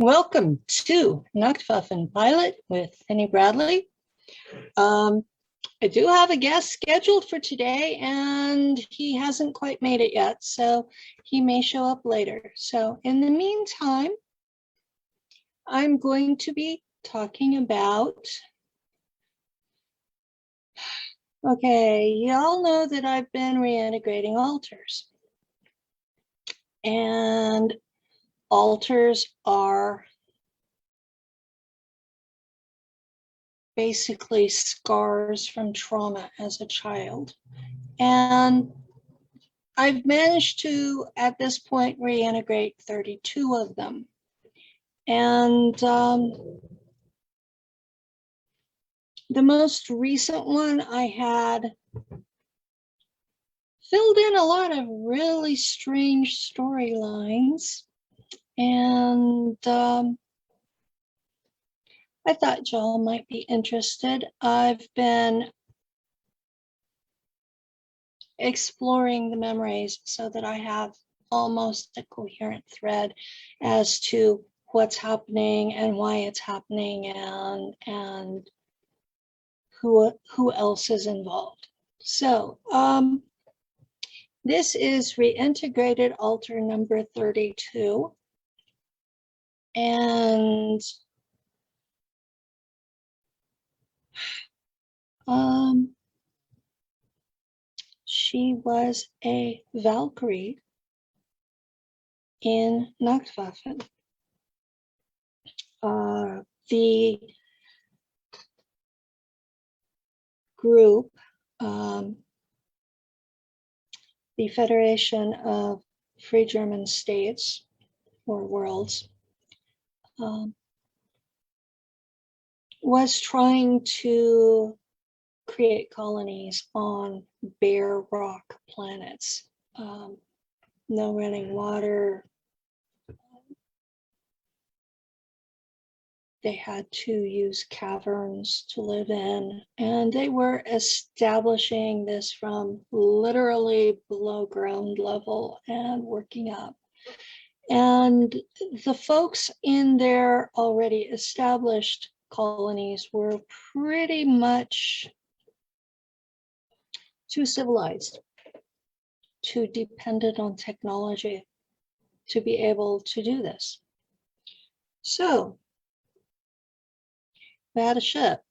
Welcome to Nacht Waffen Pilot with Penny Bradley. I do have a guest scheduled for today, and he hasn't quite made it yet, so he may show up later. So in the meantime, I'm going to be talking about, okay, y'all know that I've been reintegrating altars. And altars are basically scars from trauma as a child. And I've managed to, at this point, reintegrate 32 of them. And the most recent one I had filled in a lot of really strange storylines. And I thought y'all might be interested. I've been exploring the memories so that I have almost a coherent thread as to what's happening and why it's happening and who else is involved. So this is reintegrated altar number 32. And she was a Valkyrie in Nacht Waffen. The group, the Federation of Free German States or Worlds, was trying to create colonies on bare rock planets. No running water. They had to use caverns to live in, and they were establishing this from literally below ground level and working up. And the folks in their already established colonies were pretty much too civilized, too dependent on technology to be able to do this. So we had a ship.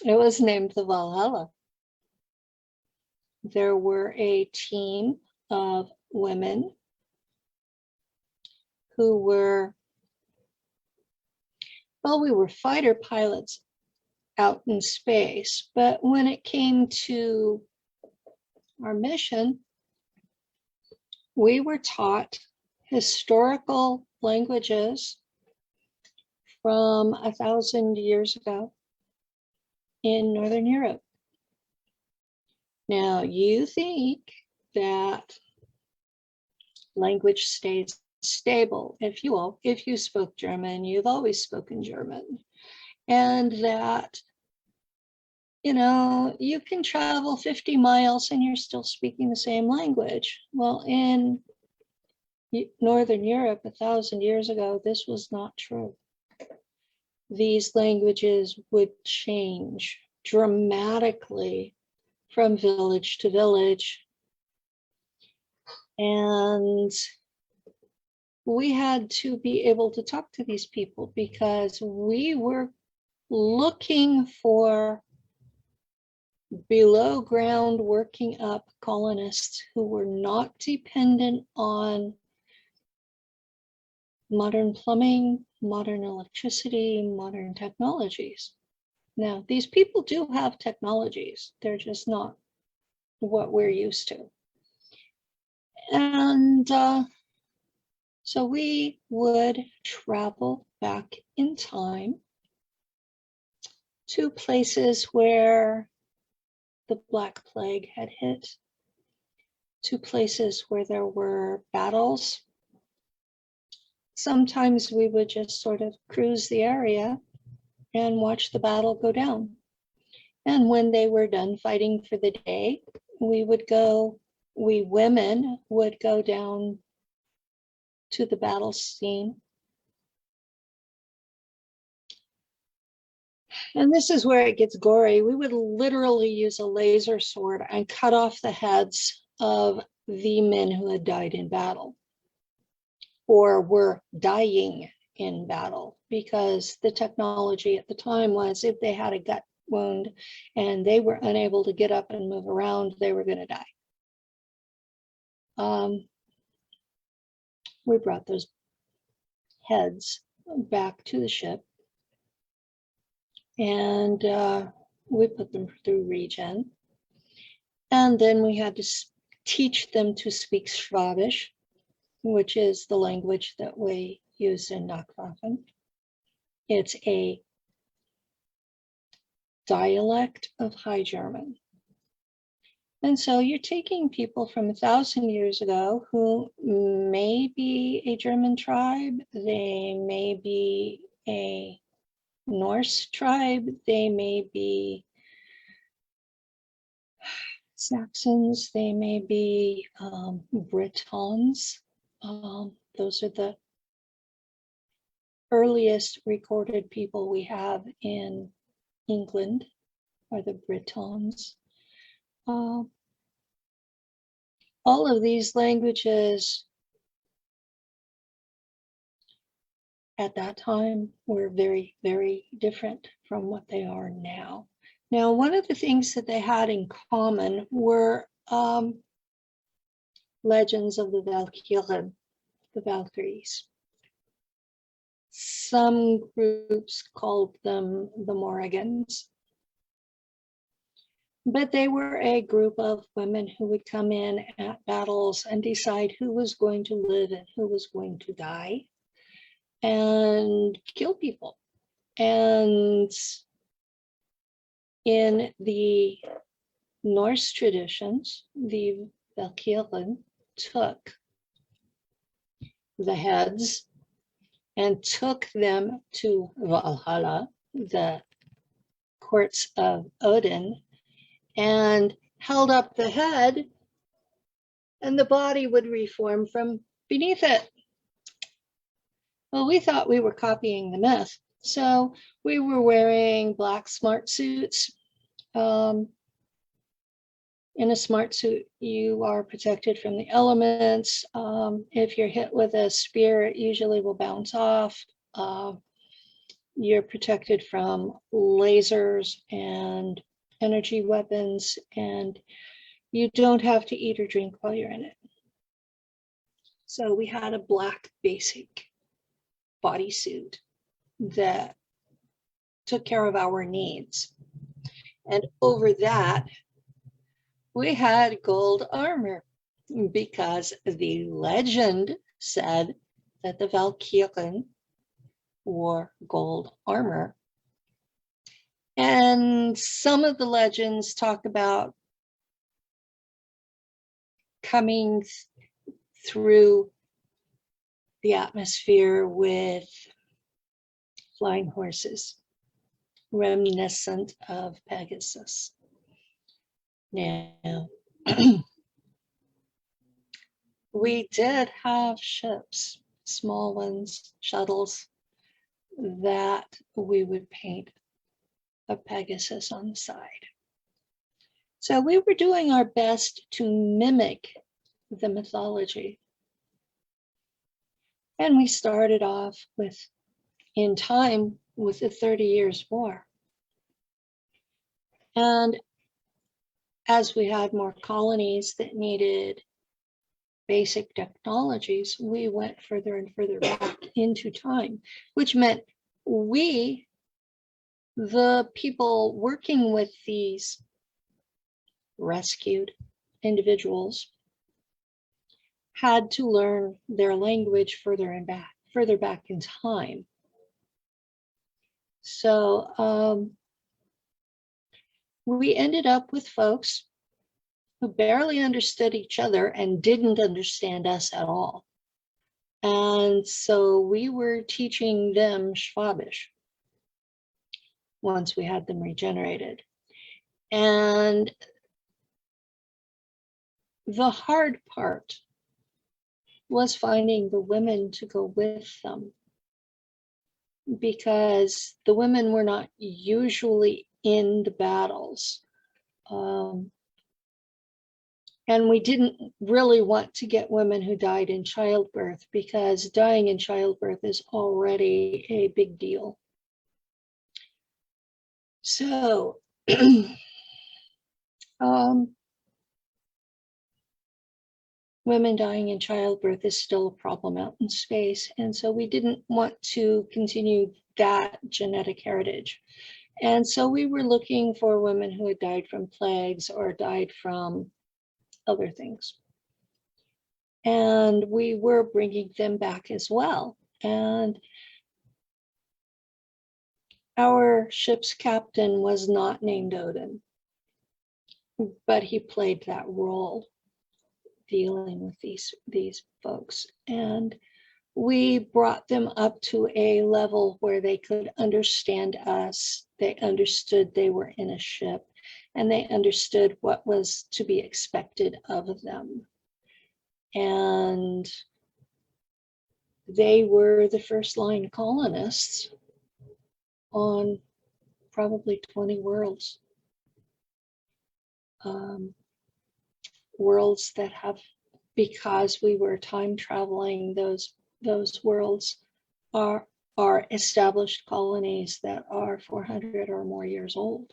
It was named the Valhalla. There were a team of women who were, well, we were fighter pilots out in space, but when it came to our mission, we were taught historical languages from 1,000 years ago in Northern Europe. Now, you think that language stays stable. If you spoke German, you've always spoken German. And that, you can travel 50 miles and you're still speaking the same language. Well, in Northern Europe 1,000 years ago, this was not true. These languages would change dramatically from village to village. And we had to be able to talk to these people because we were looking for below ground working up colonists who were not dependent on modern plumbing, modern electricity, modern technologies. Now, these people do have technologies. They're just not what we're used to. And so we would travel back in time to places where the Black Plague had hit, to places where there were battles. Sometimes we would just sort of cruise the area and watch the battle go down. And when they were done fighting for the day, we women would go down to the battle scene. And this is where it gets gory. We would literally use a laser sword and cut off the heads of the men who had died in battle or were dying in battle, because the technology at the time was if they had a gut wound and they were unable to get up and move around, they were going to die. We brought those heads back to the ship, and we put them through regen. And then we had to teach them to speak Schwabisch, which is the language that we use in Nacht Waffen. It's a dialect of High German. And so you're taking people from 1,000 years ago who may be a German tribe, they may be a Norse tribe, they may be Saxons, they may be Britons. Those are the earliest recorded people we have in England, are the Britons. All of these languages at that time were very, very different from what they are now. Now, one of the things that they had in common were legends of the Valkyrie, the Valkyries. Some groups called them the Morrigans. But they were a group of women who would come in at battles and decide who was going to live and who was going to die and kill people. And in the Norse traditions, the Valkyrie took the heads and took them to Valhalla, the courts of Odin, and held up the head, and the body would reform from beneath it. Well, we thought we were copying the myth, so we were wearing black smart suits. In a smart suit, you are protected from the elements. If you're hit with a spear, it usually will bounce off. You're protected from lasers and energy weapons, and you don't have to eat or drink while you're in it. So we had a black basic bodysuit that took care of our needs. And over that, we had gold armor, because the legend said that the Valkyrie wore gold armor. And some of the legends talk about coming through the atmosphere with flying horses, reminiscent of Pegasus. Now, we did have ships, small ones, shuttles, that we would paint a Pegasus on the side. So we were doing our best to mimic the mythology. And we started off with, in time, with the 30 Years' War. And as we had more colonies that needed basic technologies, we went further and further back into time, which meant we, the people working with these rescued individuals, had to learn their language further back in time. So we ended up with folks who barely understood each other and didn't understand us at all. And so we were teaching them Schwabisch once we had them regenerated. And the hard part was finding the women to go with them, because the women were not usually in the battles. And we didn't really want to get women who died in childbirth, because dying in childbirth is already a big deal. So women dying in childbirth is still a problem out in space. And so we didn't want to continue that genetic heritage. And so we were looking for women who had died from plagues or died from other things. And we were bringing them back as well. And our ship's captain was not named Odin, but he played that role dealing with these folks. And we brought them up to a level where they could understand us. They understood they were in a ship, and they understood what was to be expected of them. And they were the first line colonists on probably 20 worlds. Worlds that have, because we were time traveling, those worlds are established colonies that are 400 or more years old,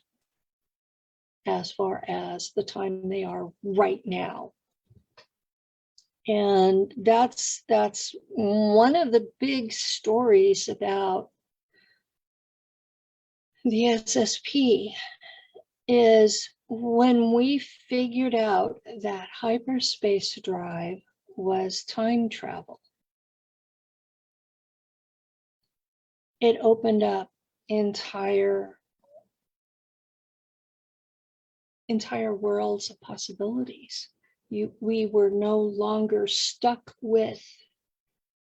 as far as the time they are right now. And that's one of the big stories about the SSP, is when we figured out that hyperspace drive was time travel, it opened up entire worlds of possibilities. We were no longer stuck with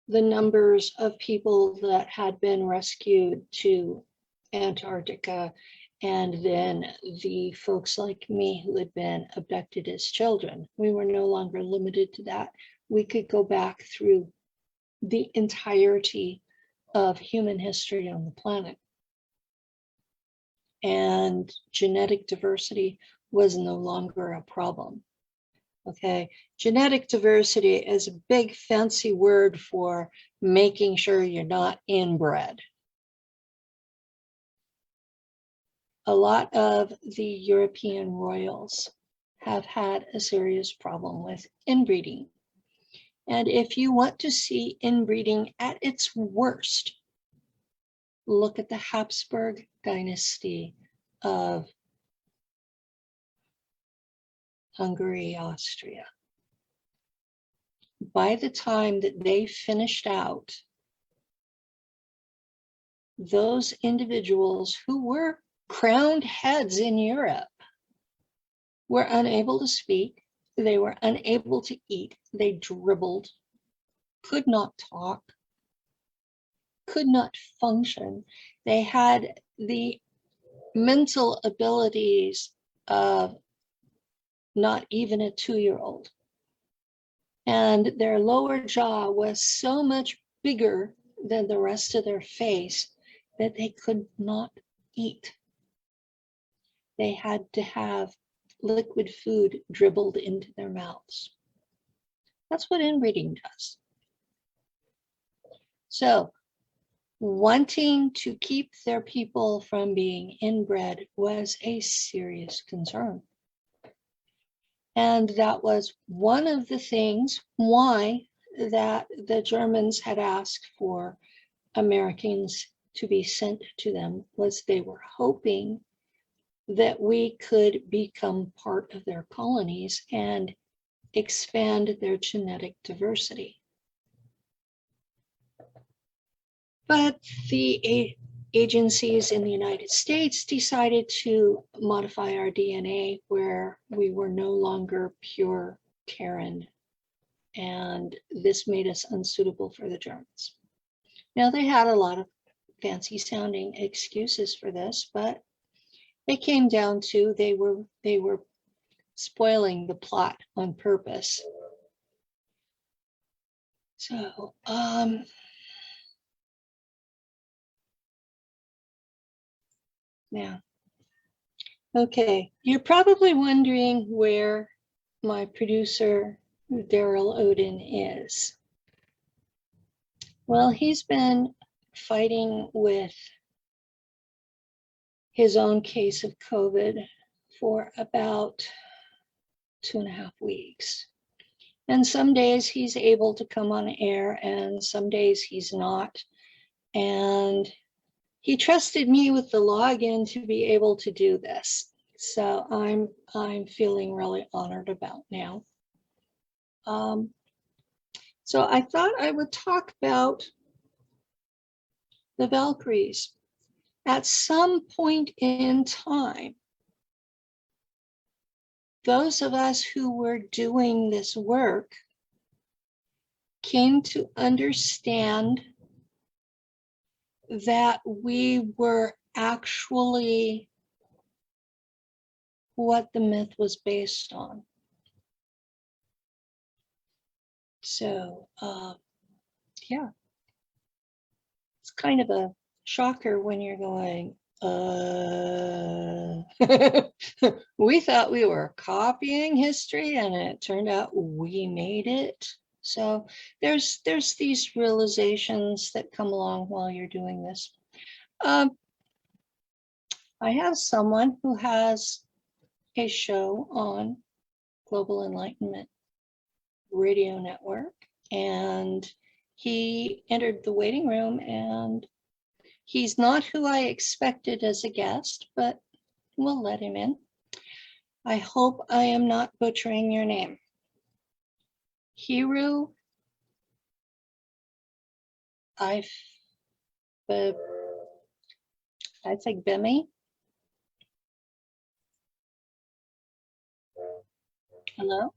the numbers of people that had been rescued to Antarctica, and then the folks like me who had been abducted as children. We were no longer limited to that. We could go back through the entirety of human history on the planet. And genetic diversity was no longer a problem. Okay, genetic diversity is a big fancy word for making sure you're not inbred. A lot of the European royals have had a serious problem with inbreeding. And if you want to see inbreeding at its worst, look at the Habsburg dynasty of Hungary, Austria. By the time that they finished out, those individuals who were crowned heads in Europe were unable to speak, they were unable to eat, they dribbled, could not talk, could not function. They had the mental abilities of not even a 2-year-old. And their lower jaw was so much bigger than the rest of their face that they could not eat. They had to have liquid food dribbled into their mouths. That's what inbreeding does. So, wanting to keep their people from being inbred was a serious concern. And that was one of the things why that the Germans had asked for Americans to be sent to them, was they were hoping that we could become part of their colonies and expand their genetic diversity. But the agencies in the United States decided to modify our DNA, where we were no longer pure Terran, and this made us unsuitable for the Germans. Now, they had a lot of fancy sounding excuses for this, but it came down to they were spoiling the plot on purpose. So, now, okay, you're probably wondering where my producer, Darrell Odin, is. Well, he's been fighting with his own case of COVID for about 2.5 weeks. And some days he's able to come on air and some days he's not. And he trusted me with the login to be able to do this. So I'm feeling really honored about now. So I thought I would talk about the Valkyries. At some point in time, those of us who were doing this work came to understand that we were actually what the myth was based on. So, yeah, it's kind of a shocker when you're going, we thought we were copying history and it turned out we made it. So there's these realizations that come along while you're doing this. I have someone who has a show on Global Enlightenment Radio Network, and he entered the waiting room, and he's not who I expected as a guest, but we'll let him in. I hope I am not butchering your name. Heru Ifagbemi. Hello?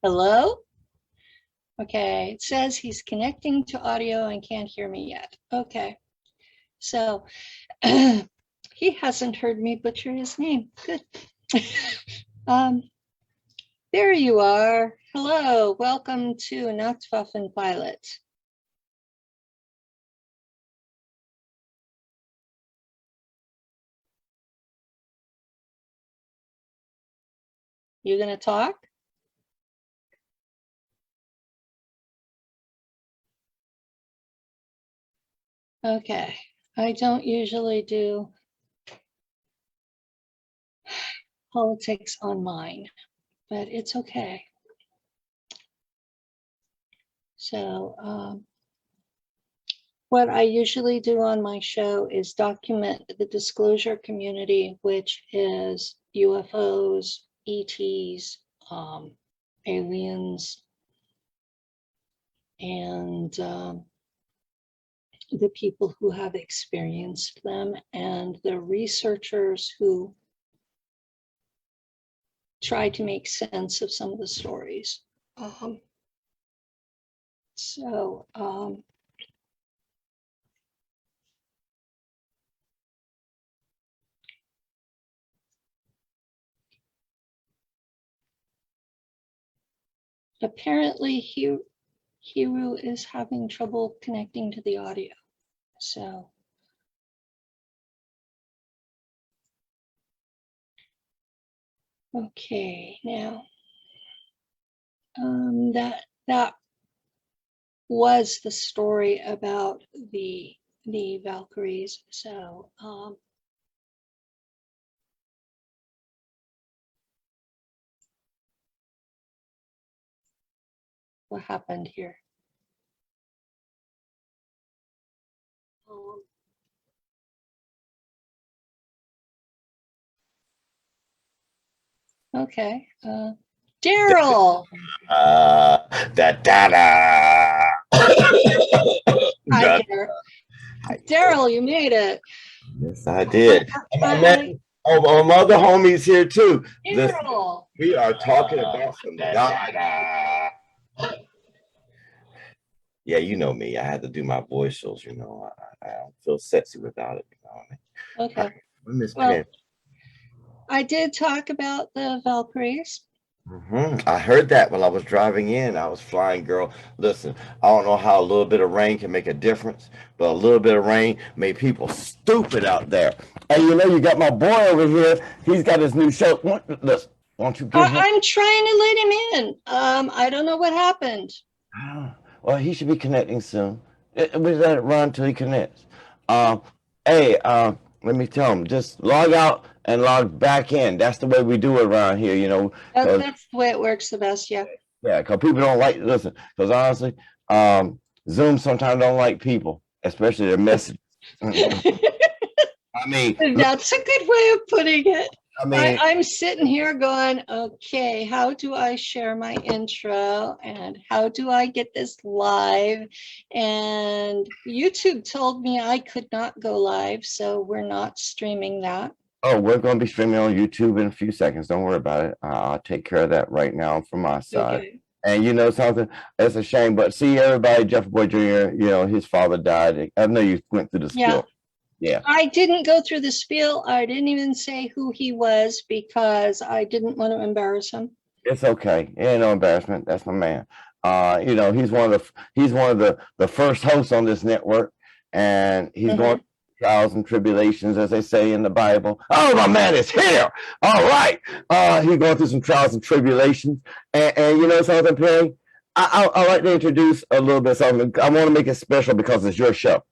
Hello? Okay, it says he's connecting to audio and can't hear me yet. Okay, so he hasn't heard me butcher his name. Good. There you are. Hello, welcome to Nacht Waffen Pilot. You gonna talk? Okay, I don't usually do politics on mine, but it's okay. So what I usually do on my show is document the disclosure community, which is UFOs, ETs, aliens, and the people who have experienced them, and the researchers who try to make sense of some of the stories. Apparently Heru is having trouble connecting to the audio. So okay, now that was the story about the Valkyries. So what happened here? Okay, Darrell. Hi, Darrell, you made it. Yes, I did. I met my other homies here too. Darrell. We are talking about some yeah, you know me. I had to do my voice shows, you know. I don't feel sexy without it. You know what I mean? Okay. Miss Well, Penny. I did talk about the Valkyries. I heard that while I was driving in. I was flying, girl. Listen, I don't know how a little bit of rain can make a difference, but a little bit of rain made people stupid out there. Hey, you got my boy over here. He's got his new show. Listen, won't you give him? I'm trying to let him in. I don't know what happened. Well, he should be connecting soon. We let it run till he connects. Hey, let me tell him, just log out and log back in. That's the way we do it around here, That's the way it works the best, yeah. Yeah, because people don't listen, because honestly, Zoom sometimes don't like people, especially their messages. I mean, that's a good way of putting it. I mean, I'm sitting here going, okay, how do I share my intro and how do I get this live? And YouTube told me I could not go live, so we're not streaming that. oh, we're going to be streaming on YouTube in a few seconds. Don't worry about it. I'll take care of that right now from my side. Okay. And you know something? It's a shame, but see, everybody, Jeff Boy Jr., his father died. I know you went through the spiel. Yeah. I didn't go through the spiel. I didn't even say who he was because I didn't want to embarrass him. It's okay. Yeah, no embarrassment. That's my man. He's one of the first hosts on this network, and he's going through trials and tribulations, as they say in the Bible. Oh, my man is here. All right. He's going through some trials and tribulations, and you know something, Perry? I like to introduce a little bit of something. I want to make it special because it's your show.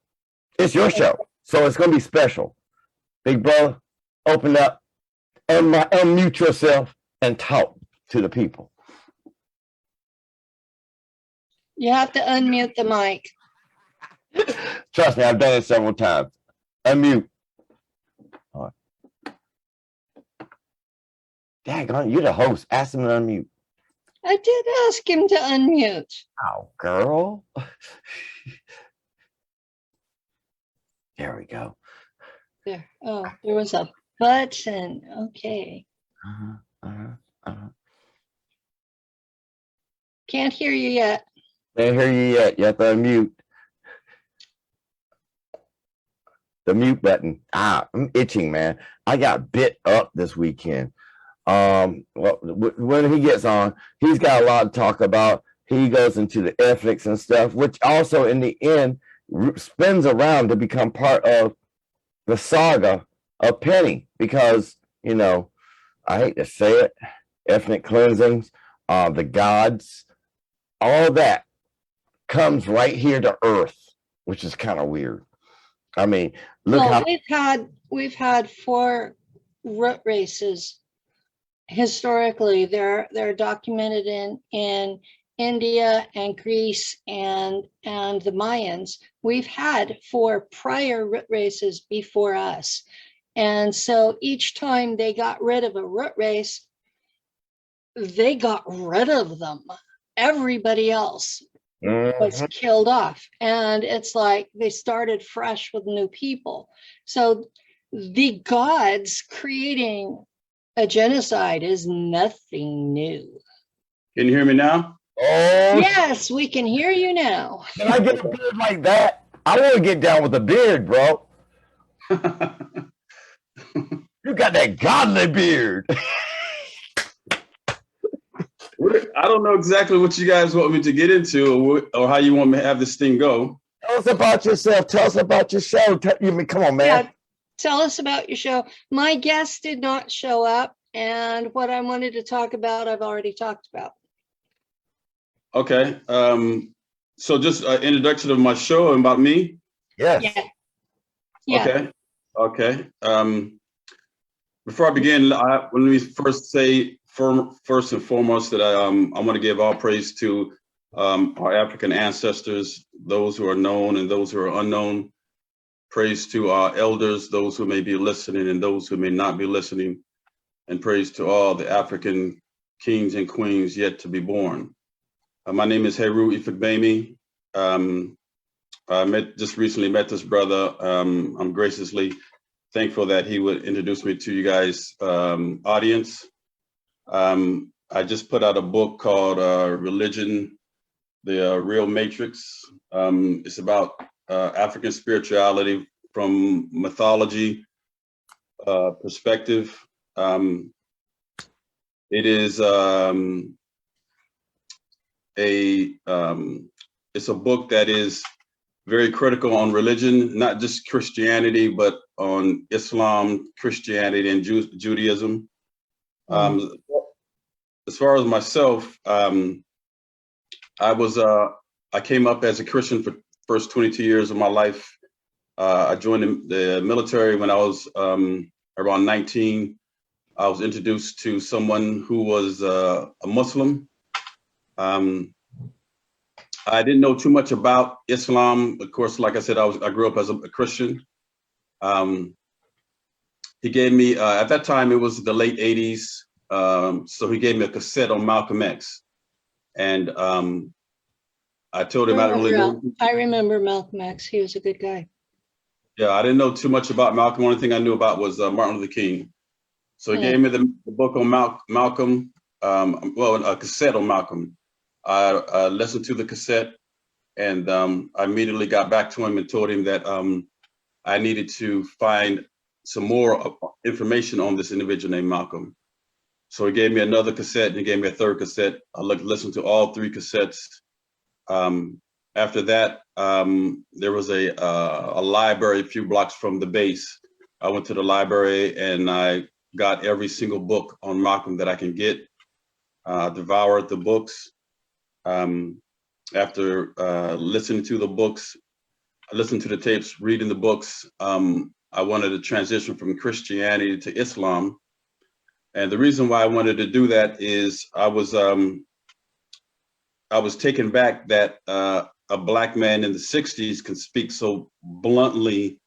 It's your show. So it's going to be special. Big brother, open up, unmute yourself, and talk to the people. You have to unmute the mic. Trust me, I've done it several times. Unmute. All right. Daggone, you're the host. Ask him to unmute. I did ask him to unmute. Oh, girl. There we go. There. Oh, there was a button. Okay. Can't hear you yet. Can't hear you yet. You have to unmute. The mute button. I'm itching, man. I got bit up this weekend. Well, when he gets on, he's got a lot to talk about. He goes into the ethics and stuff, which also in the end spins around to become part of the saga of Penny, because I hate to say it, ethnic cleansings, the gods, all that comes right here to Earth, which is kind of weird. I mean, look how we've had 4 root races historically. They're documented in India and Greece and the Mayans. We've had 4 prior root races before us. And so each time they got rid of a root race, they got rid of them. Everybody else was killed off. And it's like they started fresh with new people. So the gods creating a genocide is nothing new. Can you hear me now? Oh, yes, we can hear you now. Can I get a beard like that? I want to get down with a beard, bro. You got that godly beard. I don't know exactly what you guys want me to get into or how you want me to have this thing go. Tell us about yourself. Tell us about your show. Come on, man. Yeah, tell us about your show. My guest did not show up, and what I wanted to talk about, I've already talked about. Okay. So just an introduction of my show and about me? Yes. Yeah. Okay. Before I begin, let me first say, first and foremost, that I want to give all praise to our African ancestors, those who are known and those who are unknown. Praise to our elders, those who may be listening and those who may not be listening. And praise to all the African kings and queens yet to be born. My name is Heru Ifagbemi. I just recently met this brother. I'm graciously thankful that he would introduce me to you guys' audience. I just put out a book called Religion, the Real Matrix. It's about African spirituality from mythology perspective. It is it's a book that is very critical on religion, not just Christianity, but on Islam, Christianity, and Judaism. As far as myself, I came up as a Christian for the first 22 years of my life. I joined the military when I was around 19. I was introduced to someone who was a Muslim. I didn't know too much about Islam. Of course, like I said, I grew up as a Christian. He gave me, at that time, it was the late 80s. So he gave me a cassette on Malcolm X. And I told him I didn't really know. I remember Malcolm X. He was a good guy. Yeah, I didn't know too much about Malcolm. The only thing I knew about was Martin Luther King. So he gave me the book on Malcolm, a cassette on Malcolm. I listened to the cassette, and I immediately got back to him and told him that I needed to find some more information on this individual named Malcolm. So he gave me another cassette, and he gave me a third cassette. I listened to all three cassettes. After that, there was a library a few blocks from the base. I went to the library and I got every single book on Malcolm that I can get, devoured the books. After listening to the books, I listened to the tapes, reading the books, I wanted to transition from Christianity to Islam. And the reason why I wanted to do that is I was taken back that a Black man in the 60s can speak so bluntly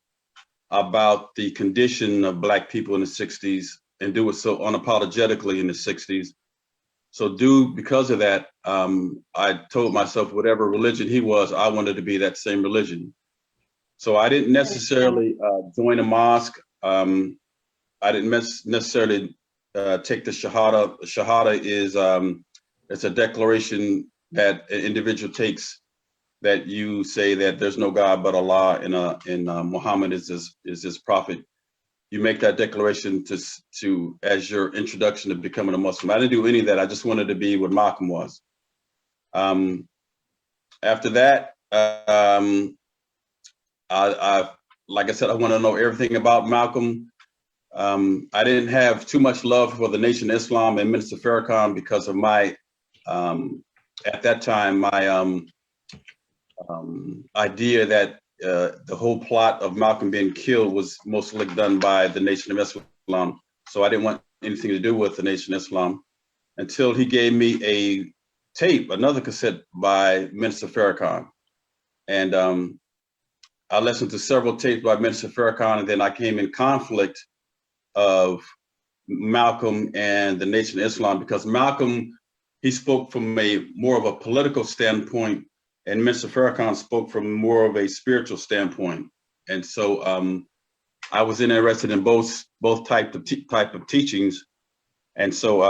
about the condition of Black people in the 60s and do it so unapologetically in the 60s. So because of that, I told myself whatever religion he was, I wanted to be that same religion. So I didn't necessarily join a mosque. I didn't necessarily take the Shahada. Shahada is it's a declaration that an individual takes that you say that there's no God but Allah and Muhammad is his prophet. You make that declaration to as your introduction to becoming a Muslim. I didn't do any of that. I just wanted to be what Malcolm was. After that, I like I said, I want to know everything about Malcolm. I didn't have too much love for the Nation of Islam and Minister Farrakhan because of my, at that time, my idea that the whole plot of Malcolm being killed was mostly done by the Nation of Islam. So I didn't want anything to do with the Nation of Islam until he gave me a tape, another cassette by Minister Farrakhan. And I listened to several tapes by Minister Farrakhan, and then I came in conflict of Malcolm and the Nation of Islam because Malcolm, he spoke from a more of a political standpoint, and Mr. Farrakhan spoke from more of a spiritual standpoint. And so I was interested in both type of teachings. And so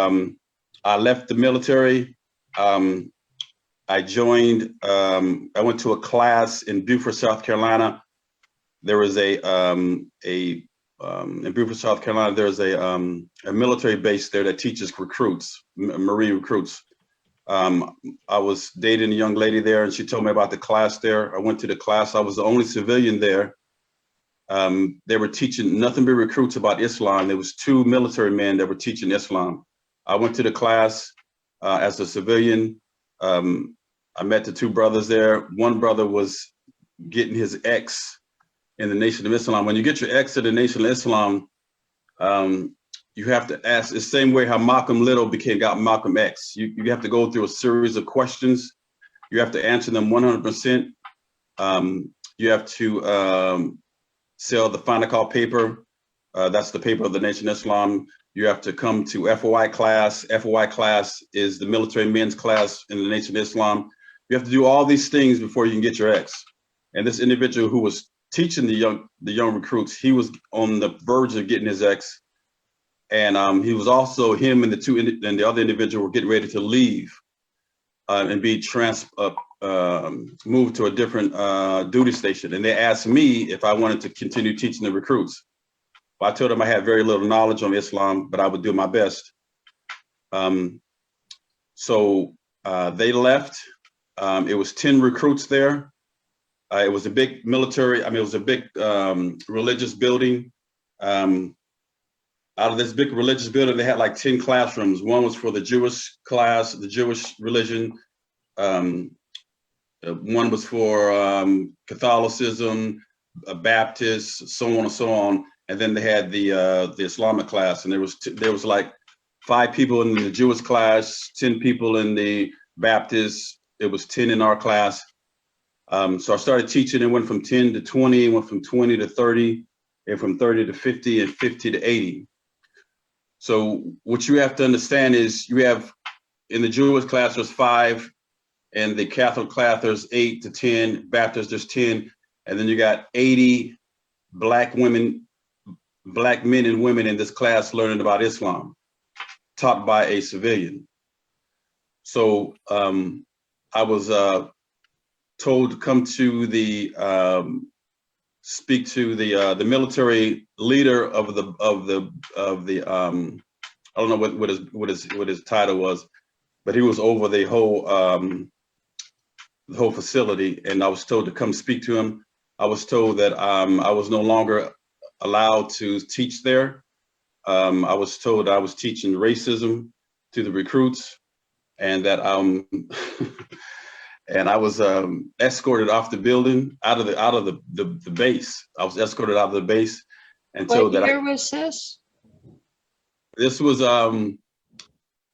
I left the military. I joined, I went to a class in Beaufort, South Carolina. There was in Beaufort, South Carolina, there's a military base there that teaches recruits, Marine recruits. I was dating a young lady there and she told me about the class there. I went to the class. I was the only civilian there. They were teaching nothing but recruits about Islam. There was 2 military men that were teaching Islam. I went to the class as a civilian. I met the 2 brothers there. One brother was getting his ex in the Nation of Islam. When you get your ex in the Nation of Islam, you have to ask the same way how Malcolm Little got Malcolm X. You have to go through a series of questions. You have to answer them 100%. You have to sell the final call paper. That's the paper of the Nation of Islam. You have to come to FOI class. FOI class is the military men's class in the Nation of Islam. You have to do all these things before you can get your X. And this individual who was teaching the young recruits, he was on the verge of getting his X. And he was also, him and the other individual were getting ready to leave and be moved to a different duty station. And they asked me if I wanted to continue teaching the recruits. I told them I had very little knowledge on Islam, but I would do my best. So they left. It was 10 recruits there. It was a big military, it was a big religious building. Out of this big religious building, they had like 10 classrooms. One was for the Jewish class, the Jewish religion. One was for Catholicism, Baptists, so on and so on. And then they had the Islamic class, and there was like 5 people in the Jewish class, 10 people in the Baptist. It was 10 in our class. So I started teaching. It went from 10 to 20, went from 20 to 30, and from 30 to 50, and 50 to 80. So what you have to understand is you have in the Jewish class there's 5, and the Catholic class there's 8 to 10, Baptist there's 10, and then you got 80 black men and women in this class learning about Islam, taught by a civilian. So I was told to come to the speak to the military leader of the I don't know what his title was, but he was over the whole facility, and I was told to come speak to him. I was told that I was no longer allowed to teach there. I was told I was teaching racism to the recruits, and that and I was escorted off the building, out of the base. I was escorted out of the base, and told that. What year was this? This was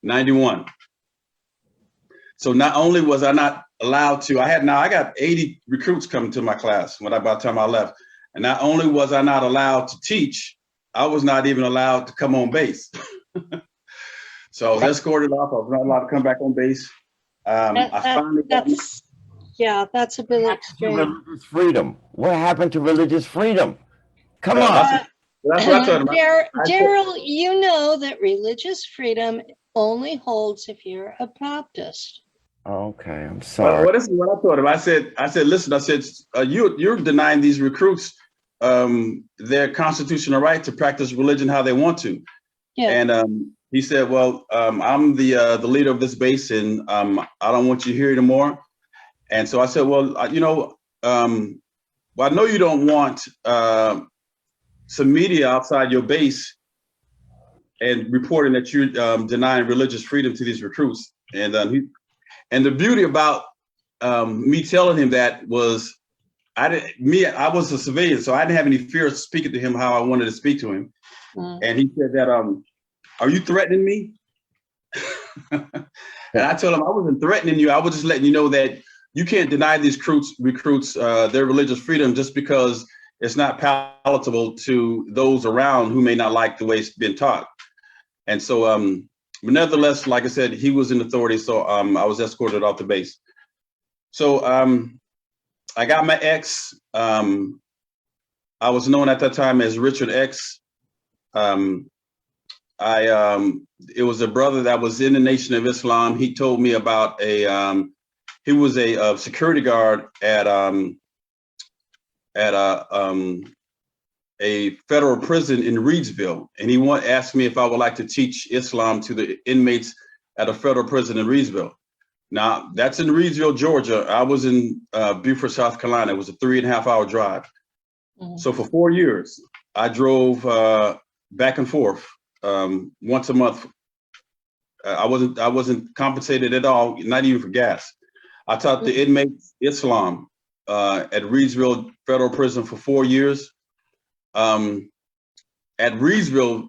91. So not only was I not allowed to, I got 80 recruits coming to my class by the time I left, and not only was I not allowed to teach, I was not even allowed to come on base. So I was escorted off. I was not allowed to come back on base. That's a bit extreme. Religious freedom. What happened to religious freedom? Come on. That's what I told him. Darrell, you know that religious freedom only holds if you're a Baptist. Okay, I'm sorry. This is what I told him. I said, listen, you're denying these recruits their constitutional right to practice religion how they want to. Yeah. And he said, well, I'm the leader of this base, and I don't want you here anymore. And so I said, well, I know you don't want some media outside your base and reporting that you're denying religious freedom to these recruits. And the beauty about me telling him that was I was a civilian, so I didn't have any fear of speaking to him how I wanted to speak to him. And he said that, are you threatening me? And I told him I wasn't threatening you. I was just letting you know that you can't deny these recruits their religious freedom just because it's not palatable to those around who may not like the way it's been taught. And so, but nevertheless, like I said, he was in authority, so I was escorted off the base. So I got my X. I was known at that time as Richard X. It was a brother that was in the Nation of Islam. He told me about he was a security guard at a federal prison in Reidsville, and he asked me if I would like to teach Islam to the inmates at a federal prison in Reidsville. Now that's in Reidsville, Georgia. I was in Beaufort, South Carolina. It was a 3.5-hour drive. So for 4 years, I drove back and forth once a month. I wasn't compensated at all, not even for gas. I taught the inmates Islam at Reidsville Federal Prison for 4 years. At Reidsville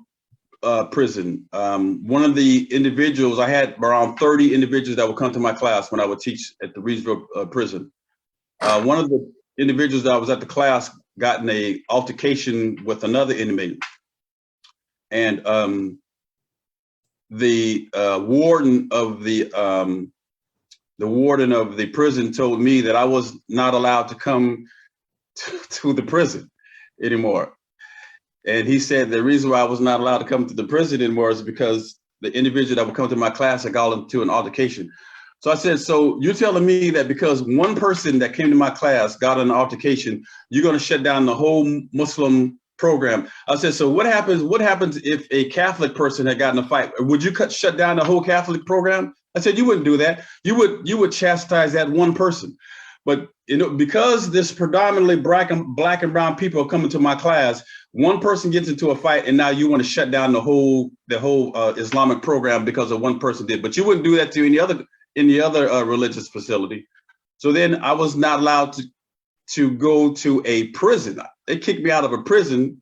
Prison, one of the individuals, I had around 30 individuals that would come to my class when I would teach at the Reidsville Prison. One of the individuals that was at the class got in a altercation with another inmate. And the warden of the prison told me that I was not allowed to come to the prison anymore. And he said the reason why I was not allowed to come to the prison anymore is because the individual that would come to my class had got into an altercation. So I said, so you're telling me that because one person that came to my class got an altercation, you're going to shut down the whole Muslim program. I said, so what happens if a Catholic person had gotten a fight? Would you shut down the whole Catholic program? I said, you wouldn't do that. You would chastise that one person. But because this predominantly black and brown people are coming to my class, one person gets into a fight, and now you want to shut down the whole Islamic program because of one person did. But you wouldn't do that to any other religious facility. So then I was not allowed to go to a prison. They kicked me out of a prison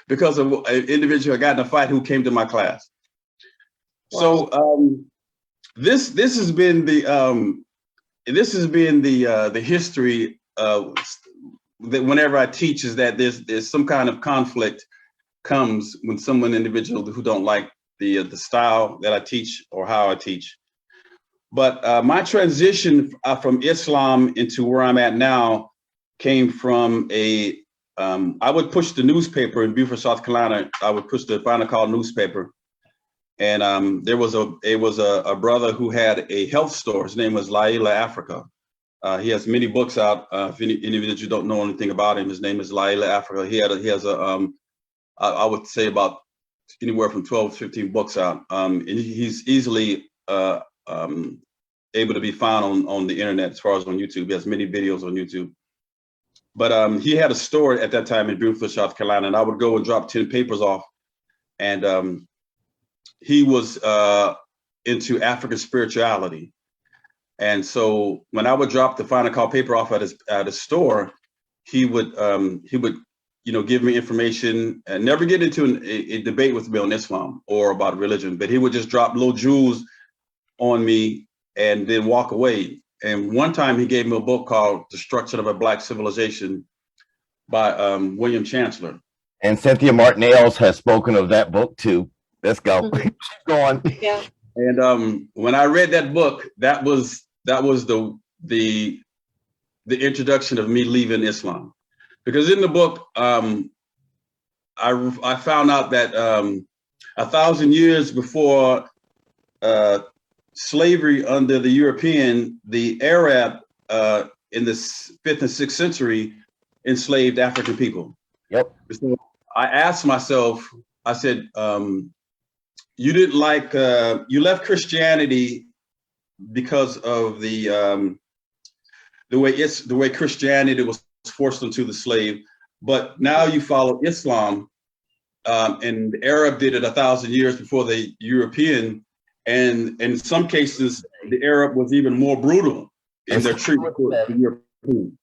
because of an individual who got in a fight who came to my class. Wow. So this has been the history that whenever I teach, is that there's some kind of conflict comes when individual who don't like the style that I teach or how I teach. But my transition from Islam into where I'm at now came from I would push the newspaper in Beaufort, South Carolina. I would push the Final Call newspaper. And there was a brother who had a health store. His name was Laila Africa. He has many books out. If any of you don't know anything about him, his name is Laila Africa. He has I would say about anywhere from 12 to 15 books out. And he's easily able to be found on the internet as far as on YouTube. He has many videos on YouTube. But he had a store at that time in Beaufort, South Carolina, and I would go and drop 10 papers off. And he was into African spirituality. And so when I would drop the Final Call paper off at his store, he would give me information and never get into a debate with me on Islam or about religion, but he would just drop little jewels on me and then walk away. And one time he gave me a book called Destruction of a Black Civilization by William Chancellor. And Cynthia Martinez has spoken of that book too. Let's go. Go on. Yeah. And when I read that book, that was the introduction of me leaving Islam, because in the book I found out that 1,000 years before slavery under the European, the Arab in the 5th and 6th century enslaved African people. Yep. So I asked myself, I said, you didn't like, you left Christianity because of the way Christianity was forced into the slave, but now you follow Islam, and the Arab did it 1,000 years before the European, and in some cases the Arab was even more brutal in their treatment to the European.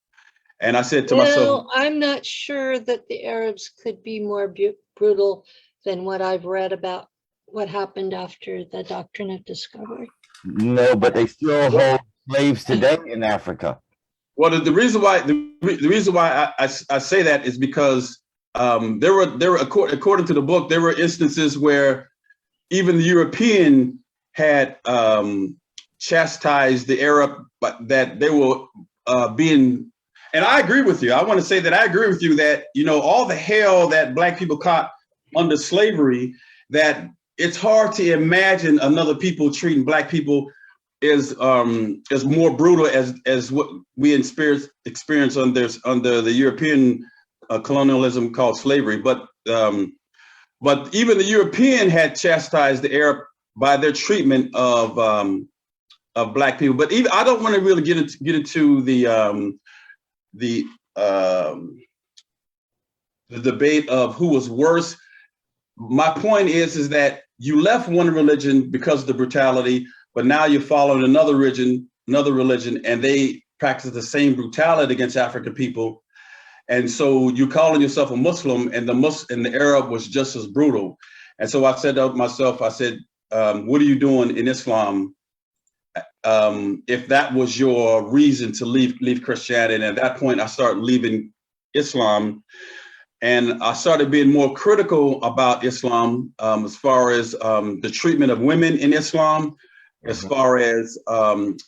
And I said to myself, I'm not sure that the Arabs could be more brutal than what I've read about what happened after the doctrine of discovery. No, but they still hold slaves today in Africa. Well, the reason why I say that is because there were according to the book, there were instances where even the European had chastised the Arab, but that they were being. And I agree with you. I want to say that I agree with you that, all the hell that Black people caught under slavery, that it's hard to imagine another people treating Black people as more brutal as what we experience under the European colonialism called slavery. But even the European had chastised the Arab by their treatment of Black people. But even I don't want to really get into the debate of who was worse. My point is that you left one religion because of the brutality, but now you're following another religion, and they practice the same brutality against African people. And so you calling yourself a Muslim, and the Arab was just as brutal. And so I said to myself, what are you doing in Islam? If that was your reason to leave Christianity. And at that point, I started leaving Islam, and I started being more critical about Islam, as far as the treatment of women in Islam, as far as quote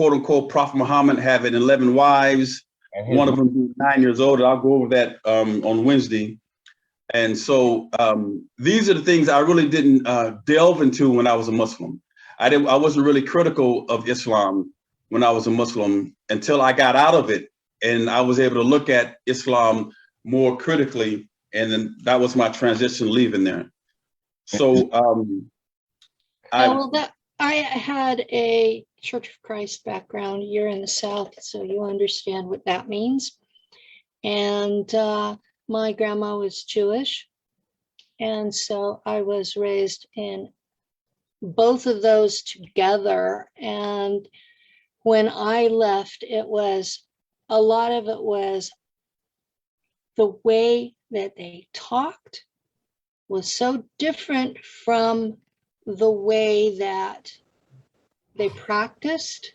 unquote Prophet Muhammad having 11 wives, one of them being 9 years old. I'll go over that on Wednesday. And so these are the things I really didn't delve into when I was a Muslim. I wasn't really critical of Islam when I was a Muslim until I got out of it, and I was able to look at Islam more critically, and then that was my transition leaving there. So I had a Church of Christ background. You're in the South, so you understand what that means. And my grandma was Jewish, and so I was raised in both of those together. And when I left, a lot of it was the way that they talked was so different from the way that they practiced.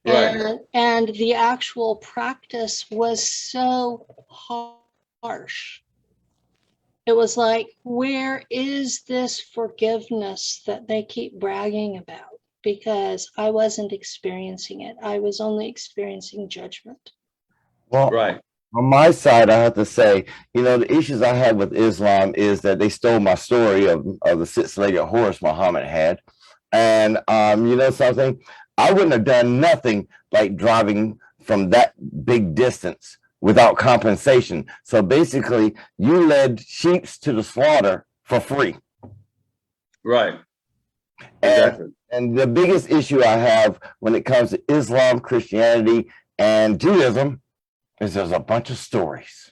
right. And the actual practice was so harsh. It was like, where is this forgiveness that they keep bragging about? Because I wasn't experiencing it. I was only experiencing judgment. Well, Right. on my side, I have to say, the issues I had with Islam is that they stole my story of the six-legged horse Muhammad had. And you know something? I wouldn't have done nothing like driving from that big distance without compensation. So basically, you led sheep to the slaughter for free. Right. Exactly. And the biggest issue I have when it comes to Islam, Christianity, and Judaism is there's a bunch of stories.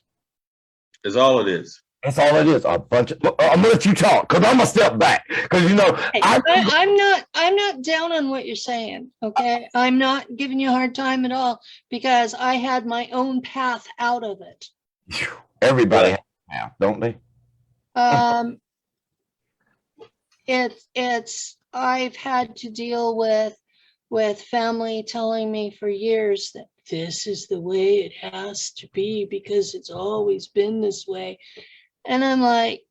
Is all it is. That's all it is. A bunch of. I'm gonna let you talk because I'm gonna step back because Hey, I'm not down on what you're saying. Okay, I'm not giving you a hard time at all because I had my own path out of it. Everybody has now, don't they? It's I've had to deal with family telling me for years that this is the way it has to be because it's always been this way. And I'm like,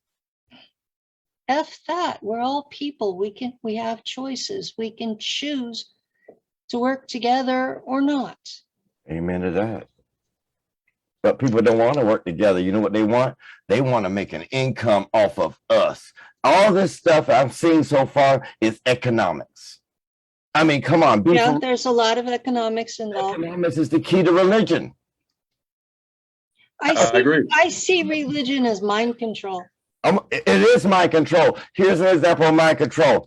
F that. We're all people. We have choices. We can choose to work together or not. Amen to that. But people don't want to work together. You know what they want? They want to make an income off of us. All this stuff I've seen so far is economics. I mean, come on. Yeah, there's a lot of economics involved. Economics is the key to religion. I agree. I see religion as mind control. It is mind control. Here's an example of mind control.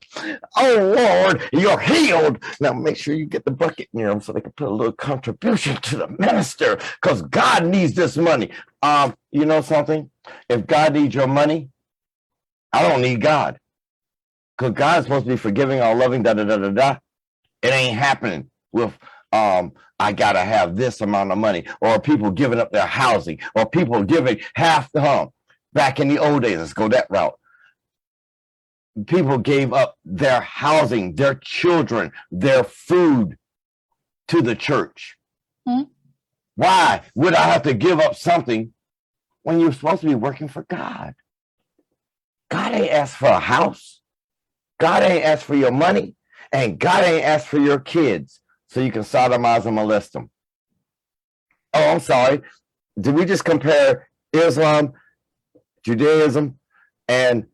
Oh, Lord, you're healed. Now make sure you get the bucket near them so they can put a little contribution to the minister because God needs this money. You know something? If God needs your money, I don't need God. Because God's supposed to be forgiving, all loving, da-da-da-da-da. It ain't happening with I gotta have this amount of money, or people giving up their housing, or people giving half the home. Back in the old days, let's go that route. People gave up their housing, their children, their food to the church. Mm-hmm. Why would I have to give up something when you're supposed to be working for God? God ain't asked for a house. God ain't asked for your money. And God ain't asked for your kids so you can sodomize and molest them. Oh, I'm sorry. Did we just compare Islam, Judaism, and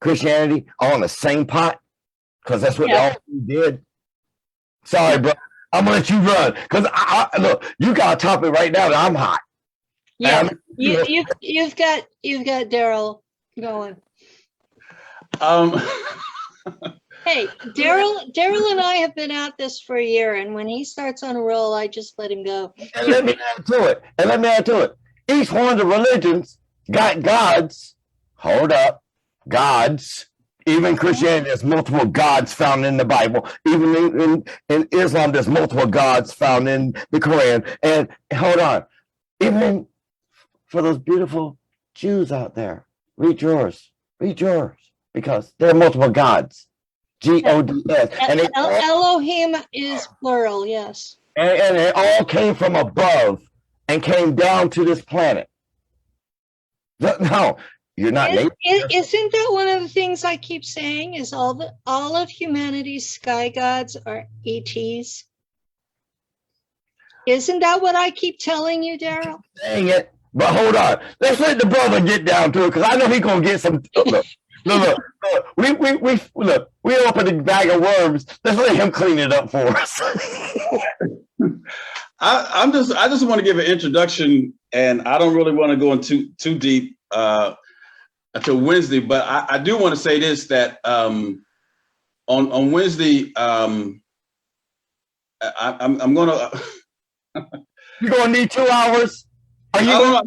Christianity all in the same pot? Because that's what they all did. Sorry, bro. I'm gonna let you run because I look. You got a topic right now that I'm hot. Yeah, you've got Darrell going. Hey, Darrell and I have been at this for a year, and when he starts on a roll, I just let him go. And let me add to it. Each one of the religions got gods. Hold up. Gods. Even Christianity, there's multiple gods found in the Bible. Even in Islam, there's multiple gods found in the Quran. And hold on. Even for those beautiful Jews out there, read yours. Because there are multiple gods. G-O-D-S. And Elohim is plural, yes. And it all came from above and came down to this planet. No, you're not. Isn't that one of the things I keep saying? Is all of humanity's sky gods are ETs? Isn't that what I keep telling you, Darrell? Dang it! But hold on, let's let the brother get down to it because I know he's gonna get some. Look, we opened a bag of worms. Let's let him clean it up for us. I just want to give an introduction, and I don't really want to go into too deep until Wednesday. But I do want to say this, that on Wednesday, I'm gonna. You're gonna need 2 hours. Are you? No,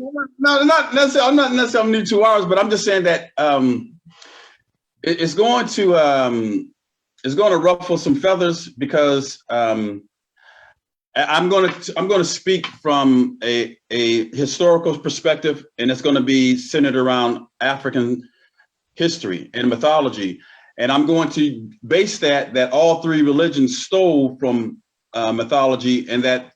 not necessarily. I'm not necessarily need 2 hours, but I'm just saying that it's going to ruffle some feathers, because I'm going to speak from a historical perspective, and it's going to be centered around African history and mythology, and I'm going to base that all three religions stole from mythology, and that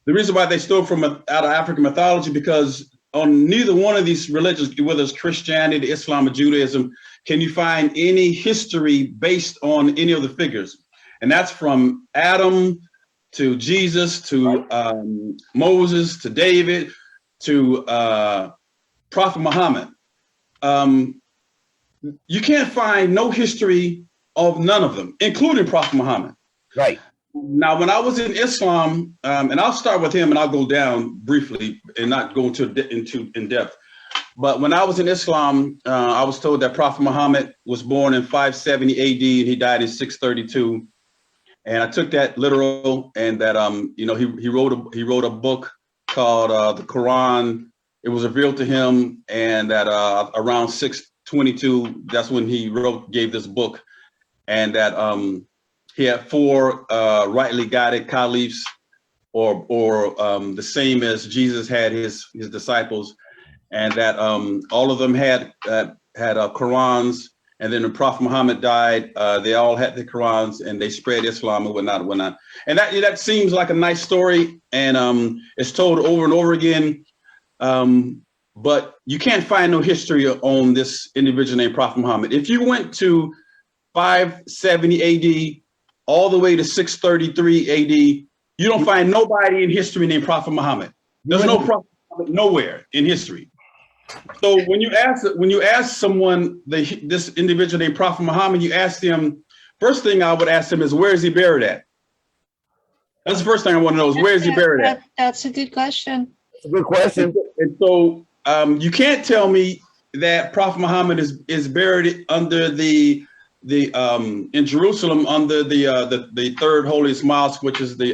the reason why they stole from out of African mythology, because on neither one of these religions, whether it's Christianity, Islam, or Judaism, can you find any history based on any of the figures, and that's from Adam to Jesus, to Moses, to David, to Prophet Muhammad. You can't find no history of none of them, including Prophet Muhammad. Right. Now, when I was in Islam, and I'll start with him and I'll go down briefly and not go into in depth. But when I was in Islam, I was told that Prophet Muhammad was born in 570 AD and he died in 632. And I took that literal, and that he wrote a book called the Quran. It was revealed to him, and that around 622, that's when he gave this book, and that he had 4 rightly guided caliphs, or the same as Jesus had his disciples, and that all of them had Qurans. And then when Prophet Muhammad died, they all had the Qurans, and they spread Islam and whatnot. And that seems like a nice story, and it's told over and over again. But you can't find no history on this individual named Prophet Muhammad. If you went to 570 AD all the way to 633 AD, you don't find nobody in history named Prophet Muhammad. There's no Prophet Muhammad nowhere in history. So when you ask someone, this individual named Prophet Muhammad, you ask them, first thing I would ask them is, where is he buried at? That's the first thing I want to know, is where is he buried at? That's a good question. That's a good question. And so you can't tell me that Prophet Muhammad is buried under in Jerusalem under the third holiest mosque, which is the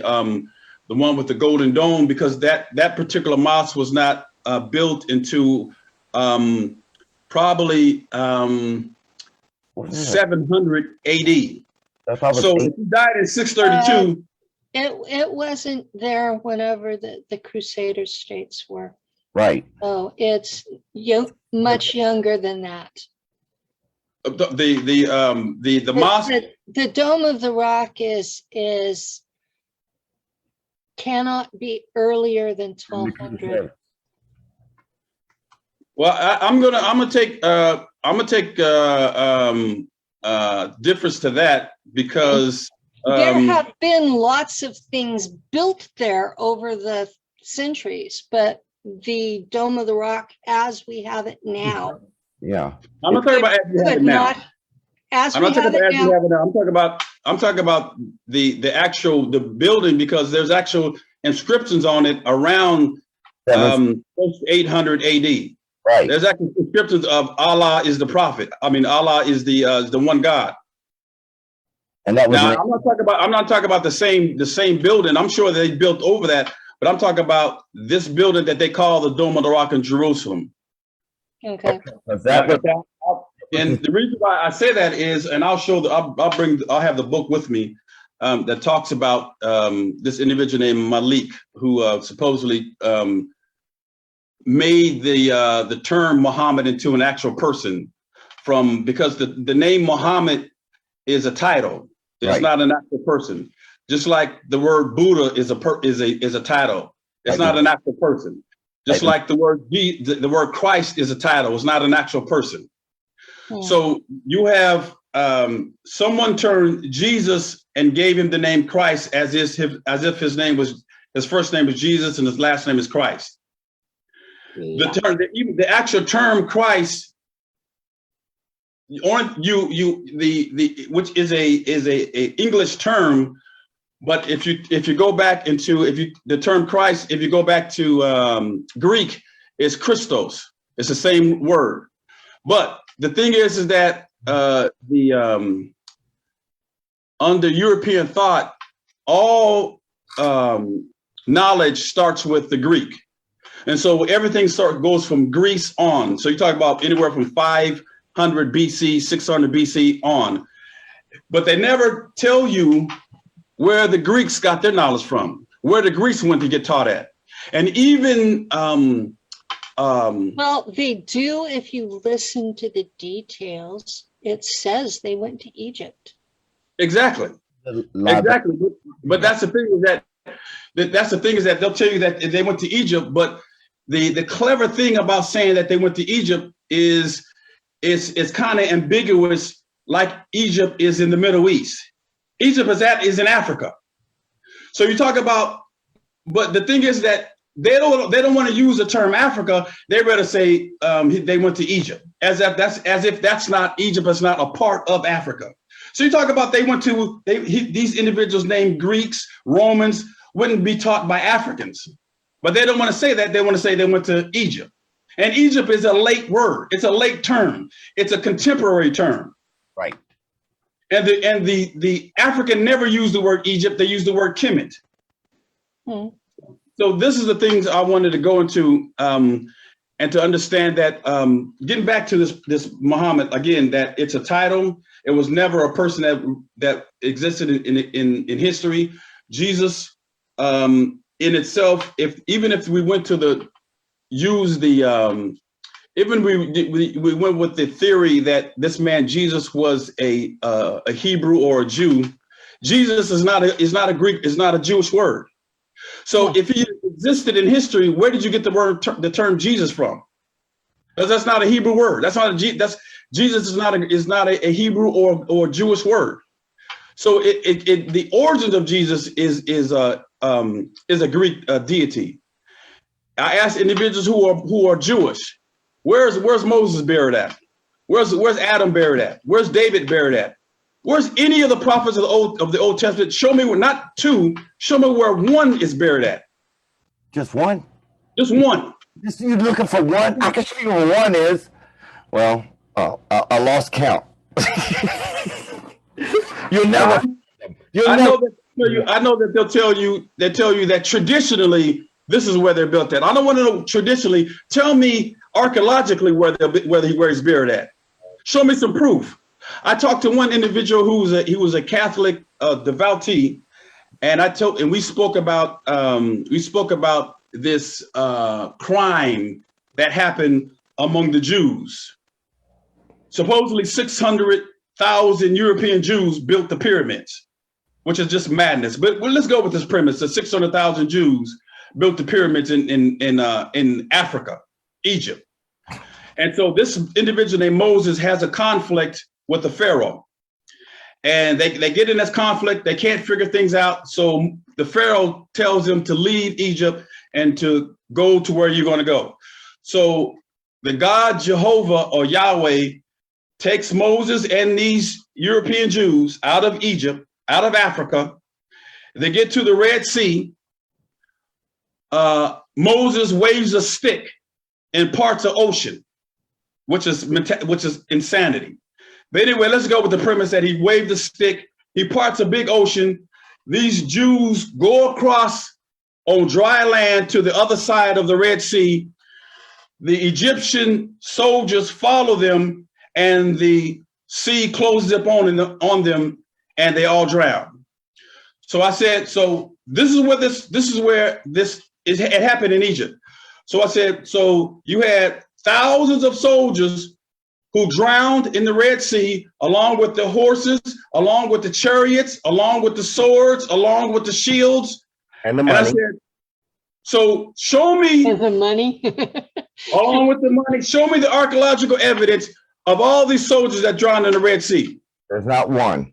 one with the golden dome, because that particular mosque was not built into probably 700 AD. So if he died in 632, it wasn't there whenever the Crusader states were. Right. So it's much younger than that. The mosque. The Dome of the Rock cannot be earlier than 1200. Well, I'm gonna take difference to that, because there have been lots of things built there over the centuries, but the Dome of the Rock as we have it now. Yeah. I'm not talking about as we have it now. I'm talking about the actual building, because there's actual inscriptions on it around 800 AD. Right. There's actually inscriptions of Allah is the prophet. I mean, Allah is the one God. And that was now, I'm not talking about the same building. I'm sure they built over that, but I'm talking about this building that they call the Dome of the Rock in Jerusalem. Okay. And the reason why I say that is, and I'll have the book with me that talks about this individual named Malik, who supposedly made the term Muhammad into an actual person, because the name Muhammad is a title. It's not an actual person. Just like the word Buddha is a title. It's not an actual person. Just like the word Christ is a title. It's not an actual person. Yeah. So you have someone turned Jesus and gave him the name Christ as if his first name was Jesus and his last name is Christ. Yeah. The actual term Christ, which is a English term, But if you go back into the term Christ, if you go back to Greek, it's Christos. It's the same word. But the thing is that under European thought, all knowledge starts with the Greek. And so everything goes from Greece on. So you talk about anywhere from 500 BC, 600 BC on. But they never tell you where the Greeks got their knowledge from, where the Greeks went to get taught at. And even well, they do. If you listen to the details, it says they went to Egypt. Exactly. Exactly. But that's the thing is that they'll tell you that they went to Egypt. But the clever thing about saying that they went to Egypt is it's kind of ambiguous, like Egypt is in the Middle East. Egypt is in Africa. So you talk about, but the thing is that they don't want to use the term Africa. They rather say they went to Egypt, as if that's not Egypt is not a part of Africa. So you talk about these individuals named Greeks, Romans wouldn't be taught by Africans, but they don't want to say that. They want to say they went to Egypt, and Egypt is a late word. It's a late term. It's a contemporary term. Right. And the African never used the word Egypt. They used the word Kemet. Hmm. So this is the things I wanted to go into and to understand that getting back to this Muhammad again, that it's a title. It was never a person that existed in history. Jesus in itself, even if we went to even we went with the theory that this man Jesus was a Hebrew or a Jew. Jesus is not a Greek, is not a Jewish word. So if he existed in history, where did you get the term Jesus from? Because that's not a Hebrew word. Jesus is not a Hebrew or Jewish word. So the origins of Jesus is a Greek deity. I asked individuals who are Jewish, where's Moses buried at? Where's Adam buried at? Where's David buried at? Where's any of the prophets of the Old Testament? Show me not two. Show me where one is buried at. Just one? Just one. You're looking for one? I can show you where one is. Well, I lost count. You'll never. I know that they'll tell you that traditionally this is where they're built at. I don't want to know traditionally. Tell me archaeologically where he's buried at. Show me some proof. I talked to one individual he was a Catholic devotee, and we spoke about this crime that happened among the Jews. Supposedly 600,000 European Jews built the pyramids, which is just madness. But let's go with this premise: that 600,000 Jews built the pyramids in Africa, Egypt. And so this individual named Moses has a conflict with the Pharaoh. And they get in this conflict. They can't figure things out. So the Pharaoh tells them to leave Egypt and to go to where you're going to go. So the God Jehovah or Yahweh takes Moses and these European Jews out of Egypt, out of Africa. They get to the Red Sea. Moses waves a stick and parts of ocean, which is insanity. But anyway, let's go with the premise that he waved the stick. He parts a big ocean. These Jews go across on dry land to the other side of the Red Sea. The Egyptian soldiers follow them, and the sea closes up on them, and they all drown. So I said, so this is where it happened in Egypt. So I said, so you had thousands of soldiers who drowned in the Red Sea, along with the horses, along with the chariots, along with the swords, along with the shields. And the money. And I said, so show me the money. along with the money, show me the archaeological evidence of all these soldiers that drowned in the Red Sea. There's not one.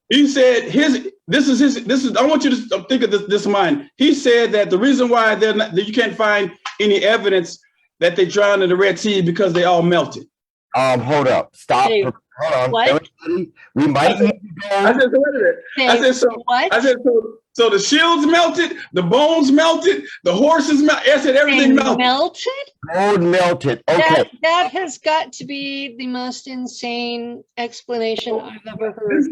He said I want you to think of this in mind. He said that the reason why that you can't find any evidence that they drowned in the Red Sea is because they all melted. Hold up. Stop. Hey, hold on. What? Everybody, we might need to I go. said, so wait a minute. I said, so What? I said, so the shields melted, the bones melted, the horses melted. I said everything They melted. melted? Gold melted. Okay. That has got to be the most insane explanation I've ever heard.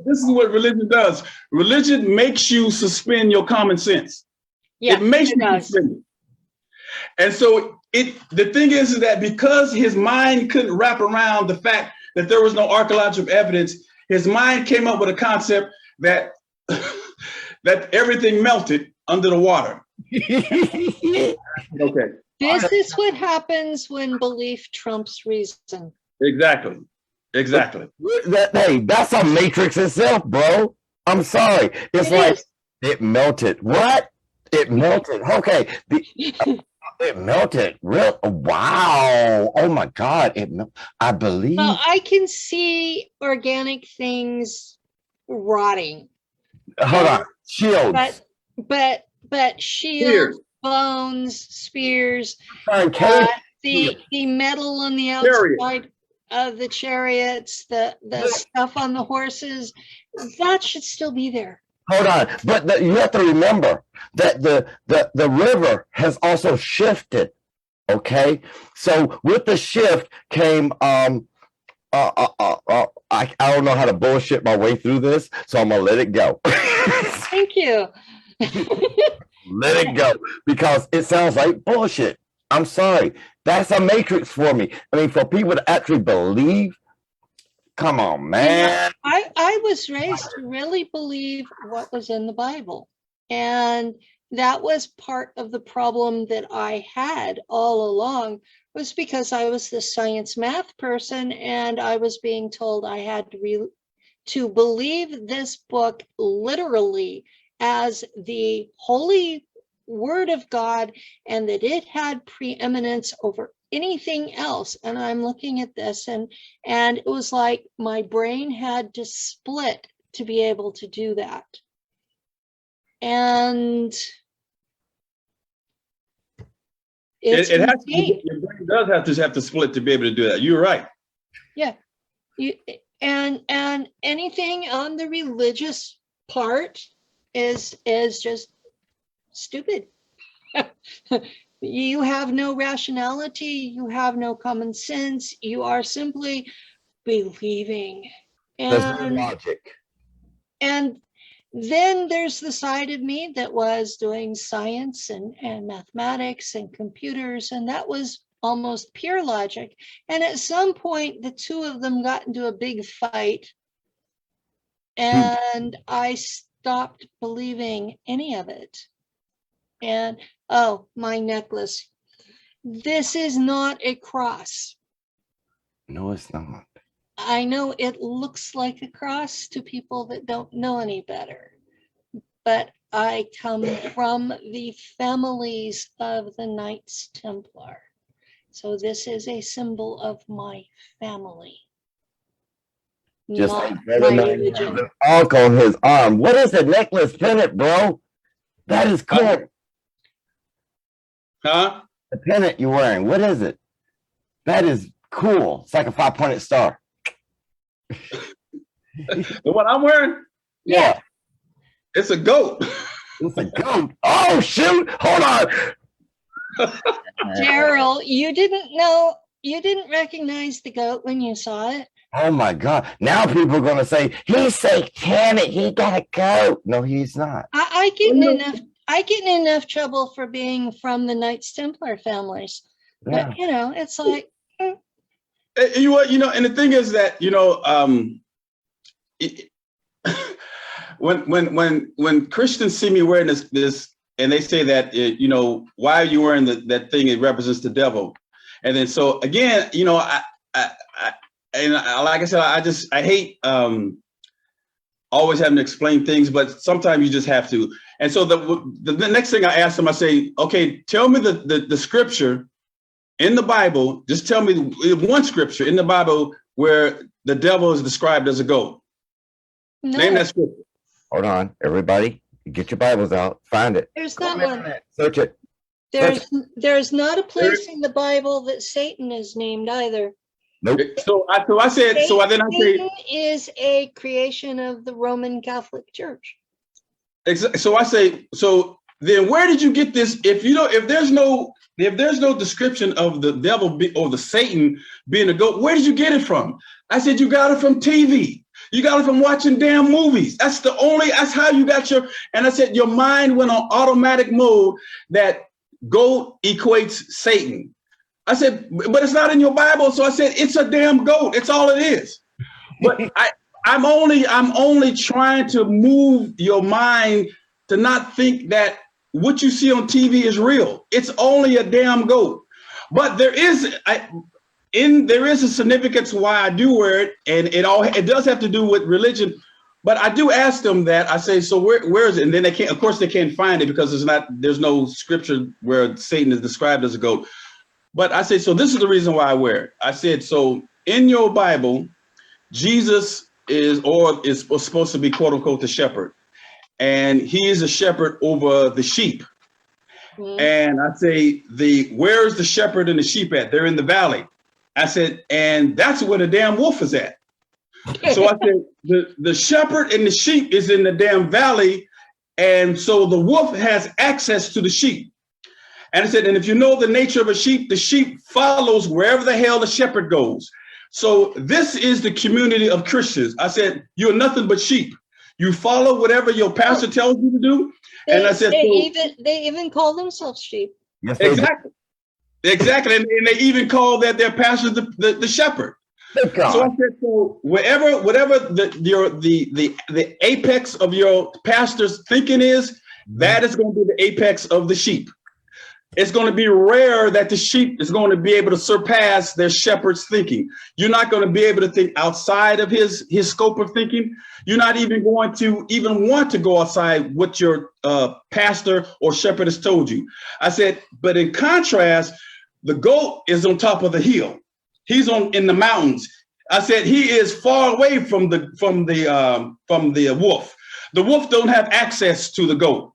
This is what religion does. Religion makes you suspend your common sense. Yeah, It makes you does. suspend it. And so the thing is that because his mind couldn't wrap around the fact that there was no archaeological evidence, his mind came up with a concept that that everything melted under the water. Okay. This is what happens when belief trumps reason. Exactly. Hey, that's a matrix itself, bro. I'm sorry. It's like it melted. What? It melted. Okay. It melted. Real. Wow. Oh my God. I believe. Well, I can see organic things rotting. Hold on. Shields. But shields, bones, spears, the metal on the outside of the chariots, the stuff on the horses, that should still be there. Hold on, but you have to remember that the river has also shifted. Okay, so with the shift came I don't know how to bullshit my way through this, so I'm gonna let it go. Thank you. Let it go because it sounds like bullshit. I'm sorry. That's a matrix for me. I mean, for people to actually believe, come on, man. I was raised to really believe what was in the Bible. And that was part of the problem that I had all along, was because I was the science math person and I was being told I had to believe this book literally as the holy word of God and that it had preeminence over anything else. And I'm looking at this and it was like my brain had to split to be able to do that. And it has to, your brain does have to split to be able to do that. You're right. Yeah. And anything on the religious part is just stupid. You have no rationality, you have no common sense, you are simply believing. There's no logic. And then there's the side of me that was doing science and mathematics and computers, and that was almost pure logic. And at some point, the two of them got into a big fight, and I stopped believing any of it. And oh, my necklace. This is not a cross. No, it's not. I know it looks like a cross to people that don't know any better, but I come from the families of the Knights Templar. So this is a symbol of my family. Just not like my religion. the arc on his arm. What is a necklace pennant, bro? That is cool. Huh? The pennant you're wearing, what is it? That is cool. It's like a 5-pointed star. The one I'm wearing? Yeah. It's a goat. It's a goat. Oh, shoot. Hold on. Darrell, you didn't recognize the goat when you saw it? Oh, my God. Now people are going to say, he's satanic. He got a goat. No, he's not. I get in enough trouble for being from the Knights Templar families. Yeah. But, it's like... And the thing is that, when Christians see me wearing this and they say that, why are you wearing that thing? It represents the devil. And then, so again, like I said, I hate always having to explain things, but sometimes you just have to. And so the next thing I ask them, I say, okay, tell me the scripture in the Bible. Just tell me one scripture in the Bible where the devil is described as a goat. No. Name that scripture. Hold on, everybody. Get your Bibles out. Find it. There's not one. Search it. There's not a place in the Bible that Satan is named either. Nope. So I said, then I say, Satan is a creation of the Roman Catholic Church. so I say, so then where did you get this? If there's no description of the devil or the Satan being a goat, where did you get it from? I said, you got it from TV. You got it from watching damn movies. That's how you got and I said, your mind went on automatic mode that goat equates Satan. I said, but it's not in your Bible. So I said, it's a damn goat. It's all it is. But I'm only trying to move your mind to not think that what you see on TV is real. It's only a damn goat. But there is a significance why I do wear it, and it does have to do with religion. But I do ask them that. I say, so where is it? And then they can't find it because there's no scripture where Satan is described as a goat. But I say, so this is the reason why I wear it. I said, so in your Bible, Jesus is supposed to be quote unquote the shepherd, and he is a shepherd over the sheep. Mm-hmm. And I say, where is the shepherd and the sheep at? They're in the valley. I said, and that's where the damn wolf is at. So I said, the shepherd and the sheep is in the damn valley, and so the wolf has access to the sheep. And I said, and if you know the nature of a sheep, the sheep follows wherever the hell the shepherd goes. So this is the community of Christians. I said, you're nothing but sheep. You follow whatever your pastor tells you to do. And I said, they even call themselves sheep. Yes, exactly. Exactly. And they even call their pastor the shepherd. So I said, so whatever the apex of your pastor's thinking is, that is going to be the apex of the sheep. It's going to be rare that the sheep is going to be able to surpass their shepherd's thinking. You're not going to be able to think outside of his scope of thinking. You're not even going to want to go outside what your pastor or shepherd has told you. I said, but in contrast, the goat is on top of the hill. He's in the mountains. I said he is far away from the wolf. The wolf don't have access to the goat.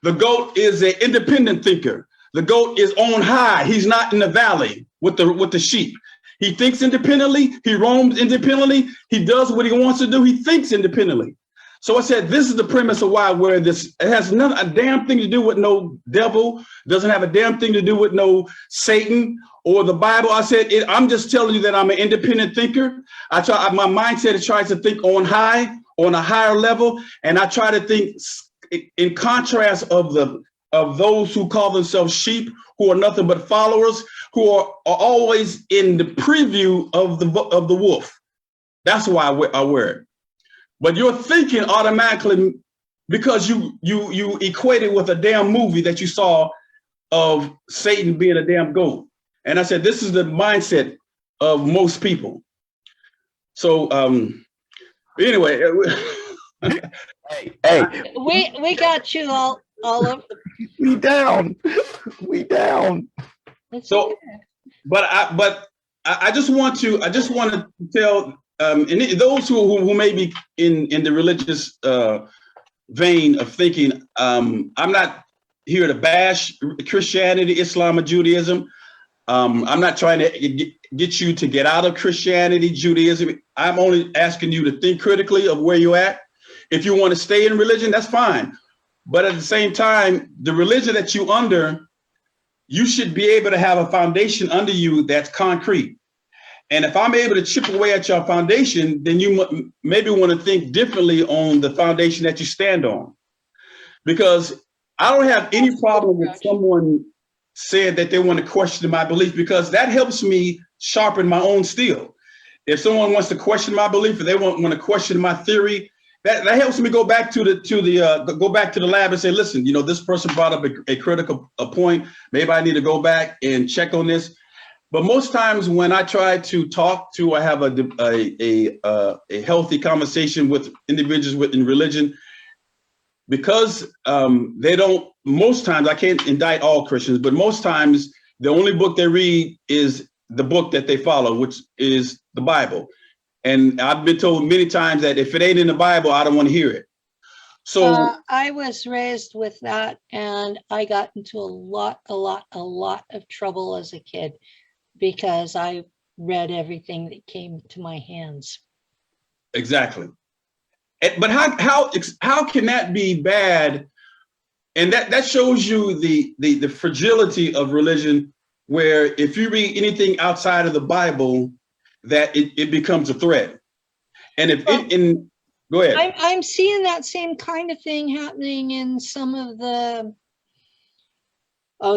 The goat is an independent thinker. The goat is on high. He's not in the valley with the sheep. He thinks independently. He roams independently. He does what he wants to do. He thinks independently. So I said, this is the premise of why I wear this. It has a damn thing to do with no devil. Doesn't have a damn thing to do with no Satan or the Bible. I said, I'm just telling you that I'm an independent thinker. My mindset tries to think on high, on a higher level. And I try to think in contrast of those who call themselves sheep, who are nothing but followers, who are always in the preview of the wolf. That's why I wear it. But you're thinking automatically, because you equate it with a damn movie that you saw of Satan being a damn goat. And I said, this is the mindset of most people. So anyway. hey. We got you all of We down. So, okay. but I just want to tell and those who may be in the religious vein of thinking, I'm not here to bash Christianity, Islam, or Judaism. I'm not trying to get you to get out of Christianity, Judaism. I'm only asking you to think critically of where you're at. If you want to stay in religion, that's fine. But at the same time, the religion that you're under, you should be able to have a foundation under you that's concrete. And if I'm able to chip away at your foundation, then you maybe want to think differently on the foundation that you stand on. Because I don't have any problem with someone saying that they want to question my belief, because that helps me sharpen my own steel. If someone wants to question my belief, or they want to question my theory, that helps me go back to the lab and say, listen, this person brought up a critical point. Maybe I need to go back and check on this. But most times when I try to I have a healthy conversation with individuals in religion, because they don't, most times, I can't indict all Christians, but most times the only book they read is the book that they follow, which is the Bible. And I've been told many times that if it ain't in the Bible, I don't want to hear it. So I was raised with that, and I got into a lot of trouble as a kid, because I read everything that came to my hands. Exactly. But how can that be bad? And that shows you the fragility of religion, where if you read anything outside of the Bible, that it becomes a threat. And go ahead. I'm seeing that same kind of thing happening in some of the,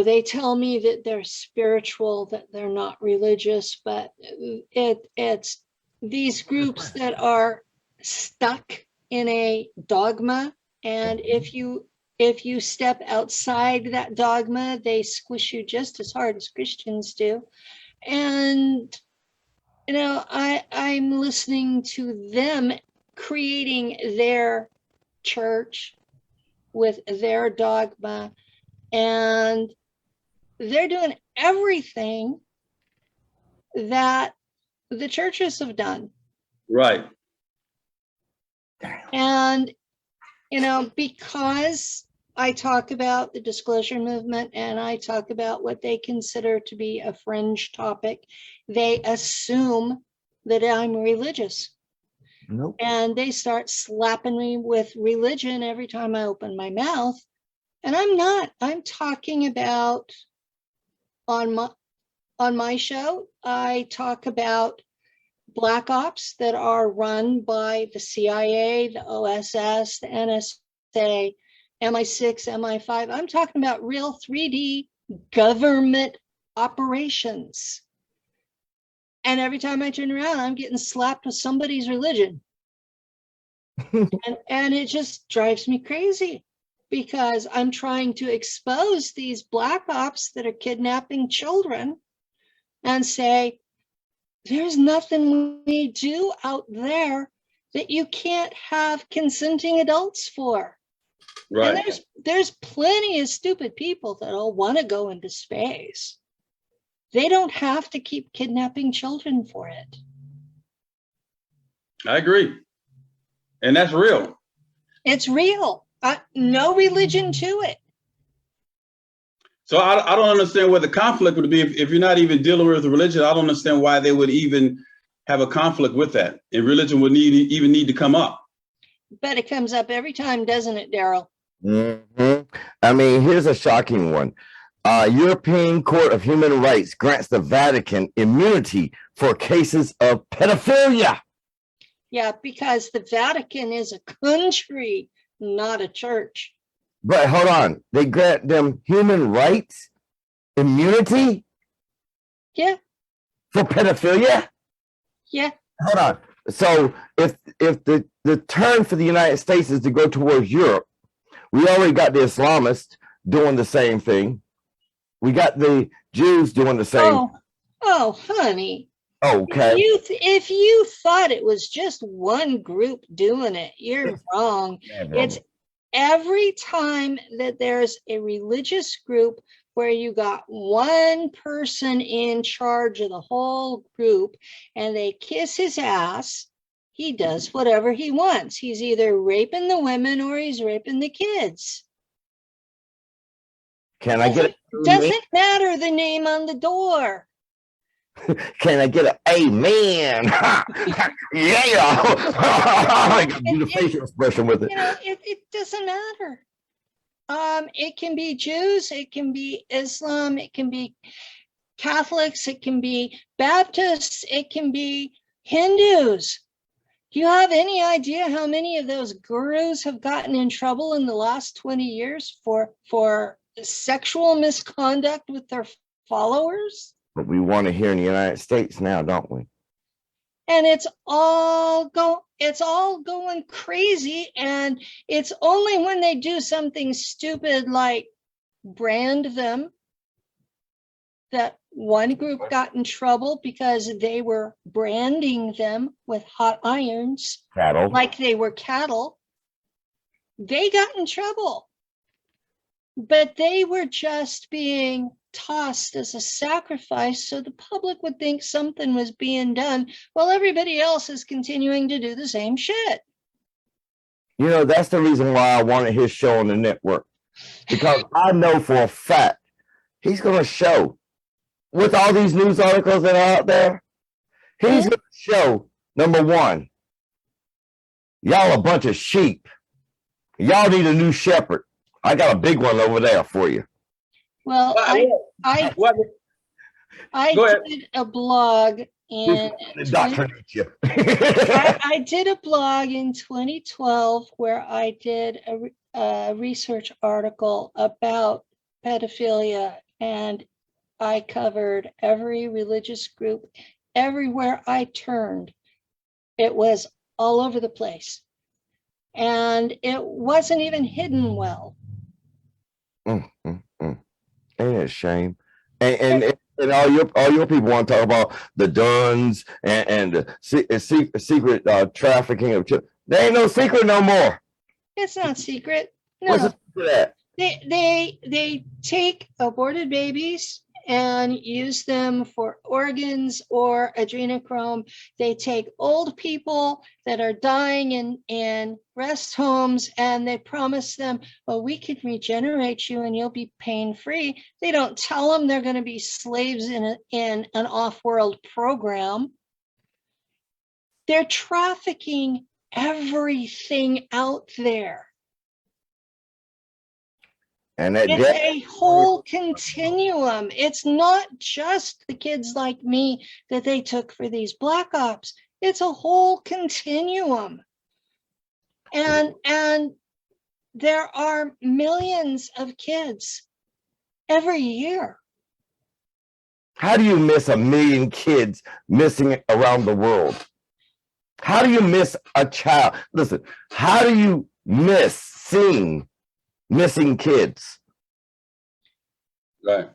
they tell me that they're spiritual, that they're not religious, but it's these groups that are stuck in a dogma. And if you step outside that dogma, they squish you just as hard as Christians do. And, I'm listening to them creating their church with their dogma, and they're doing everything that the churches have done. Right. And, because I talk about the disclosure movement and I talk about what they consider to be a fringe topic, they assume that I'm religious. Nope. And they start slapping me with religion every time I open my mouth. And I'm not. I'm talking about on my show, I talk about black ops that are run by the CIA, the OSS, the NSA, MI6, MI5. I'm talking about real 3D government operations. And every time I turn around, I'm getting slapped with somebody's religion. and it just drives me crazy, because I'm trying to expose these black ops that are kidnapping children and say, there's nothing we do out there that you can't have consenting adults for. Right. And there's plenty of stupid people that'll want to go into space. They don't have to keep kidnapping children for it. I agree. And that's real. It's real. No religion to it. So I don't understand what the conflict would be if you're not even dealing with religion. I don't understand why they would even have a conflict with that. And religion would even need to come up. But it comes up every time, doesn't it, Darrell? Mm-hmm. I mean, here's a shocking one. European Court of Human Rights grants the Vatican immunity for cases of pedophilia. Yeah, because the Vatican is a country, not a church. But hold on, they grant them human rights immunity? Yeah. For pedophilia? Yeah. Hold on. So if the turn for the United States is to go towards Europe, we already got the Islamists doing the same thing. We got the Jews doing the same. Oh, honey. Okay. If you thought it was just one group doing it, you're wrong. It's every time that there's a religious group where you got one person in charge of the whole group and they kiss his ass, he does whatever he wants. He's either raping the women or he's raping the kids. Can I get it? Doesn't matter the name on the door. Can I get an amen? Yeah. I got do the facial expression with it. It doesn't matter. It can be Jews, it can be Islam, it can be Catholics, it can be Baptists, it can be Hindus. Do you have any idea how many of those gurus have gotten in trouble in the last 20 years for sexual misconduct with their followers? But we want to hear in the United States now, don't we? And it's all going crazy, and it's only when they do something stupid like brand them that one group got in trouble because they were branding them with hot irons, Cattle. like they were cattle. They got in trouble, but they were just being tossed as a sacrifice so the public would think something was being done while everybody else is continuing to do the same shit. You know, that's the reason why I wanted his show on the network, because I know for a fact he's going to show with all these news articles that are out there, He's going to show, number one, y'all a bunch of sheep. Y'all need a new shepherd. I got a big one over there for you. Well, I did a blog in I did a blog in 2012 where I did a research article about pedophilia, and I covered every religious group everywhere I turned. It was all over the place, and it wasn't even hidden well. Ain't it a shame? And all your people want to talk about the Duns and the secret trafficking of children. There ain't no secret no more. It's not secret. No. What's the secret at? They take aborted babies and use them for organs or adrenochrome. They take old people that are dying in rest homes, and they promise them, well, we can regenerate you and you'll be pain-free. They don't tell them they're going to be slaves in an off-world program. They're trafficking everything out there. And it's a whole continuum. It's not just the kids like me that they took for these black ops. It's a whole continuum. And there are millions of kids every year. How do you miss 1 million kids missing around the world? How do you miss a child? Listen, how do you miss seeing missing kids? Right.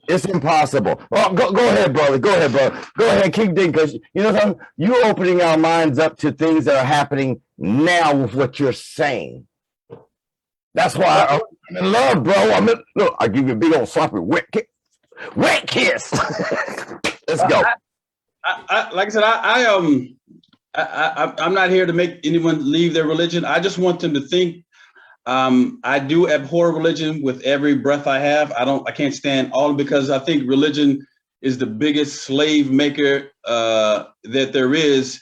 It's impossible. Well, go ahead, brother. Go ahead, brother. Go ahead, keep digging, because you know something? You're opening our minds up to things that are happening now with what you're saying. That's why I'm in love, bro. Look, I give you a big old sloppy wet kiss. Let's go. Like I said, I'm not here to make anyone leave their religion. I just want them to think. I do abhor religion with every breath I have. I can't stand all, because I think religion is the biggest slave maker that there is,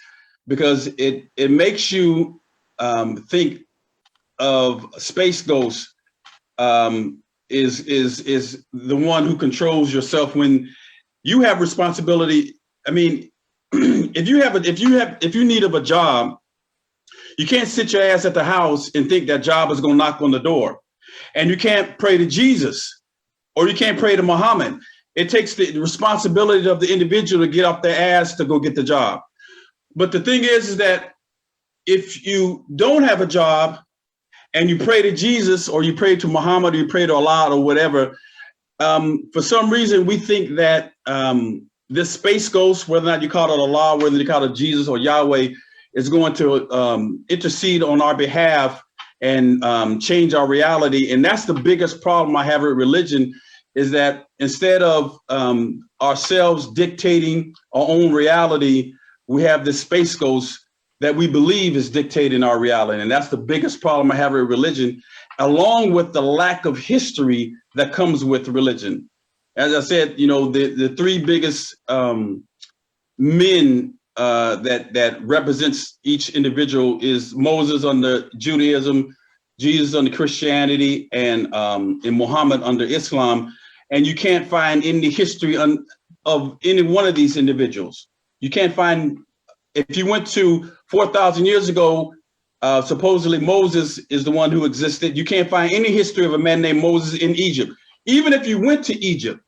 because it makes you think of space ghosts is the one who controls yourself when you have responsibility. I mean, if you need a job, you can't sit your ass at the house and think that job is going to knock on the door. And you can't pray to Jesus, or you can't pray to Muhammad. It takes the responsibility of the individual to get off their ass to go get the job. But the thing is that if you don't have a job and you pray to Jesus, or you pray to Muhammad, or you pray to Allah or whatever, for some reason we think that this space ghost, whether or not you call it Allah, whether you call it Jesus or Yahweh, is going to intercede on our behalf and change our reality. And that's the biggest problem I have with religion, is that instead of ourselves dictating our own reality, we have this space ghost that we believe is dictating our reality. And that's the biggest problem I have with religion, along with the lack of history that comes with religion. As I said, you know, the three biggest men that represents each individual is Moses under Judaism, Jesus under Christianity, and Muhammad under Islam. And you can't find any history of any one of these individuals. You can't find, if you went to 4,000 years ago, supposedly Moses is the one who existed. You can't find any history of a man named Moses in Egypt. Even if you went to Egypt,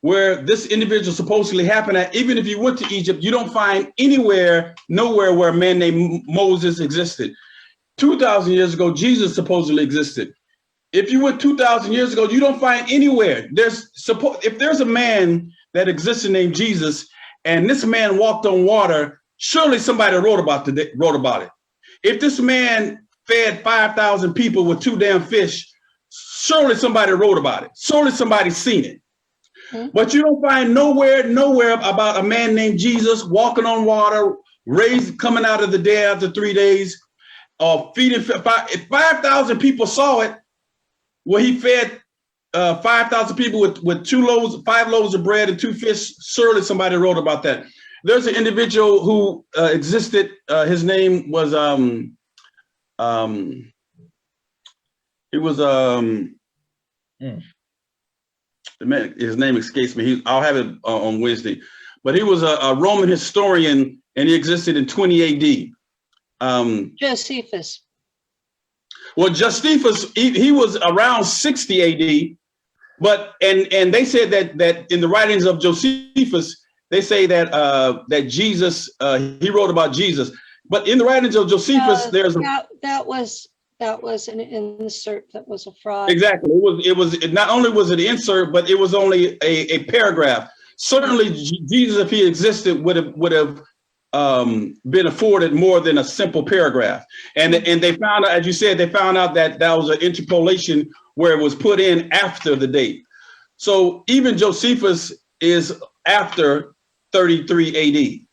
where this individual supposedly happened at, even if you went to Egypt, you don't find nowhere where a man named Moses existed. 2,000 years ago, Jesus supposedly existed. If you went 2,000 years ago, you don't find anywhere. If there's a man that existed named Jesus, and this man walked on water, surely somebody wrote about it. If this man fed 5,000 people with 2 damn fish, surely somebody wrote about it. Surely somebody's seen it. But you don't find nowhere about a man named Jesus walking on water, coming out of the dead after 3 days, feeding. If 5,000 people saw it, well, he fed 5,000 people with 5 loaves of bread and 2 fish. Surely somebody wrote about that. there's an individual who existed. His name was he was his name escapes me. I'll have it on Wednesday, but he was a Roman historian, and he existed in 20 AD. Josephus. Well, Josephus, he was around 60 AD, but and they said that in the writings of Josephus, they say that that Jesus, he wrote about Jesus, but in the writings of Josephus, there's that was an insert that was a fraud. Exactly. It was not only was it an insert, but it was only a paragraph. Certainly, Jesus, if he existed, would have been afforded more than a simple paragraph. And they found out, as you said, they found out that was an interpolation where it was put in after the date. So even Josephus is after 33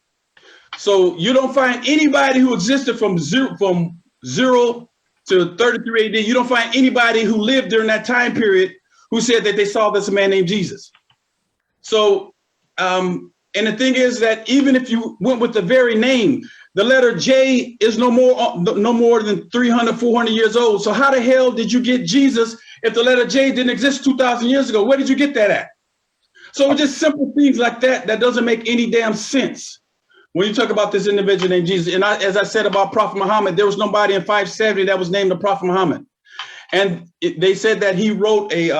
AD. So you don't find anybody who existed from zero to 33 AD. You don't find anybody who lived during that time period who said that they saw this man named Jesus. So, and the thing is that even if you went with the very name, the letter J is no more than 300, 400 years old. So how the hell did you get Jesus if the letter J didn't exist 2,000 years ago? Where did you get that at? So just simple things like that doesn't make any damn sense when you talk about this individual named Jesus. And as I said about Prophet Muhammad, there was nobody in 570 that was named the Prophet Muhammad. And they said that he wrote the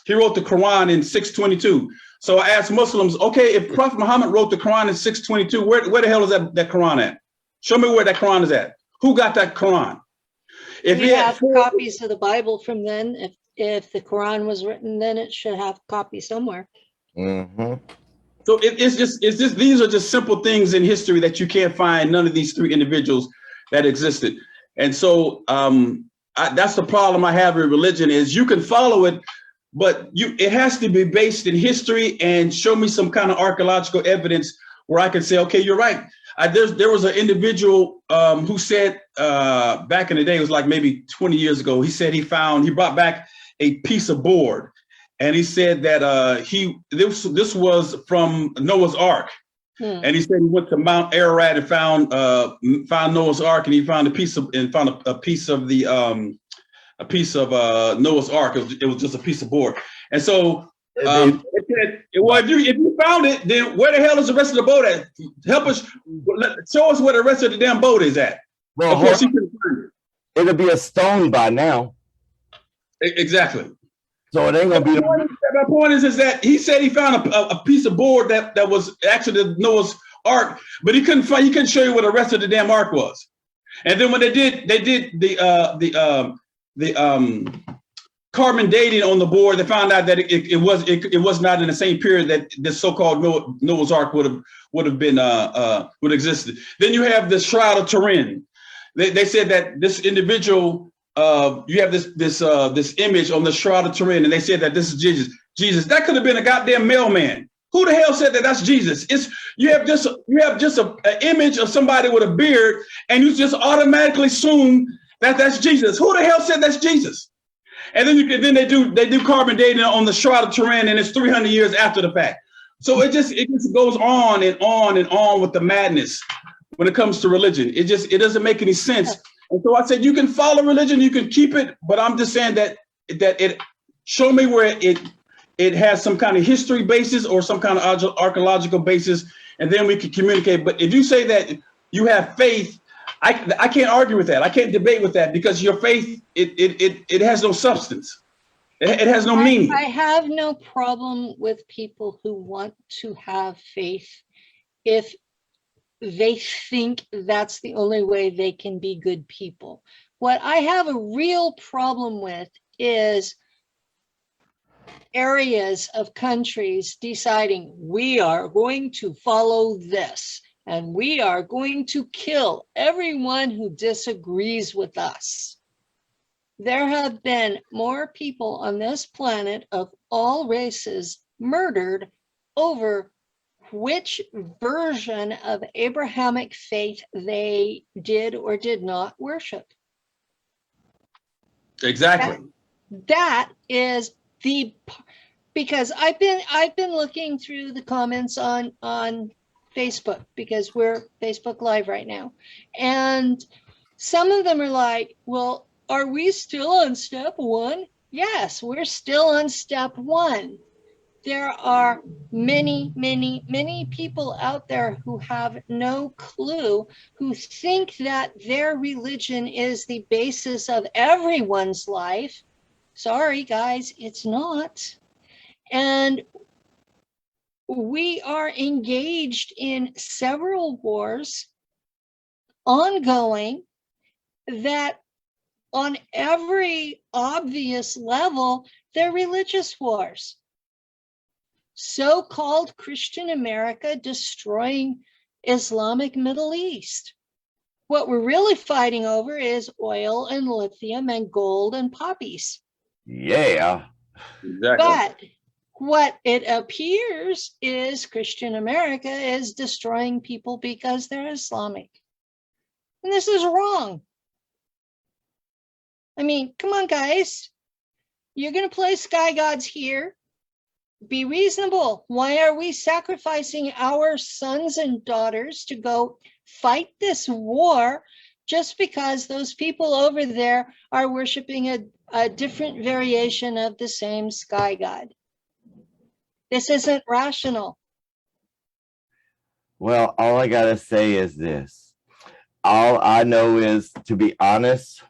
Quran in 622. So I asked Muslims, okay, if Prophet Muhammad wrote the Quran in 622, where the hell is that Quran at? Show me where that Quran is at. Who got that Quran? If we have copies of the Bible from then. If the Quran was written then, it should have a copy somewhere. Mm-hmm. So it's just these are just simple things in history that you can't find none of these three individuals that existed. And so that's the problem I have with religion is you can follow it, but it has to be based in history and show me some kind of archaeological evidence where I can say, okay, you're right. There was an individual who said back in the day, it was like maybe 20 years ago, he said he brought back a piece of board. And he said that this was from Noah's Ark. And he said he went to Mount Ararat and found Noah's Ark, and he found a piece of the Noah's Ark. It was just a piece of board. And so it said, well, if you found it, then where the hell is the rest of the boat at? Help us, show us where the rest of the damn boat is at. Well, of course, he couldn't find it. It'll be a stone by now. Exactly. So it ain't gonna be. My point is that he said he found a piece of board that was actually the Noah's Ark, but he couldn't show you where the rest of the damn ark was. And then when they did the carbon dating on the board, they found out that it was not in the same period that this so-called Noah's Ark would have existed. Then you have the Shroud of Turin. They said that this individual. You have this image on the Shroud of Turin, and they said that this is Jesus. That could have been a goddamn mailman. Who the hell said that that's Jesus? You have just an image of somebody with a beard, and you just automatically assume that that's Jesus. Who the hell said that's Jesus? And then they do carbon dating on the Shroud of Turin, and it's 300 years after the fact. So it just goes on and on and on with the madness when it comes to religion. It doesn't make any sense. And so I said, you can follow religion, you can keep it, but I'm just saying that it show me where it has some kind of history basis or some kind of archaeological basis, and then we can communicate. But if you say that you have faith, I can't argue with that. I can't debate with that because your faith, it has no substance. It has no meaning. I have no problem with people who want to have faith if they think that's the only way they can be good people. What I have a real problem with is areas of countries deciding we are going to follow this and we are going to kill everyone who disagrees with us. There have been more people on this planet of all races murdered over which version of Abrahamic faith they did or did not worship. Exactly. That is because I've been looking through the comments on Facebook because we're Facebook Live right now. And some of them are like, well, are we still on step one? Yes, we're still on step one. There are many, many, many people out there who have no clue, who think that their religion is the basis of everyone's life. Sorry, guys, it's not. And we are engaged in several wars ongoing that on every obvious level, they're religious wars. So-called Christian America destroying Islamic Middle East. What we're really fighting over is oil and lithium and gold and poppies. Yeah. Exactly. But what it appears is Christian America is destroying people because they're Islamic. And this is wrong. I mean, come on, guys. You're going to play sky gods here. Be reasonable. Why are we sacrificing our sons and daughters to go fight this war just because those people over there are worshiping a different variation of the same sky god? This isn't rational. Well, all I got to say is this. All I know is, to be honest,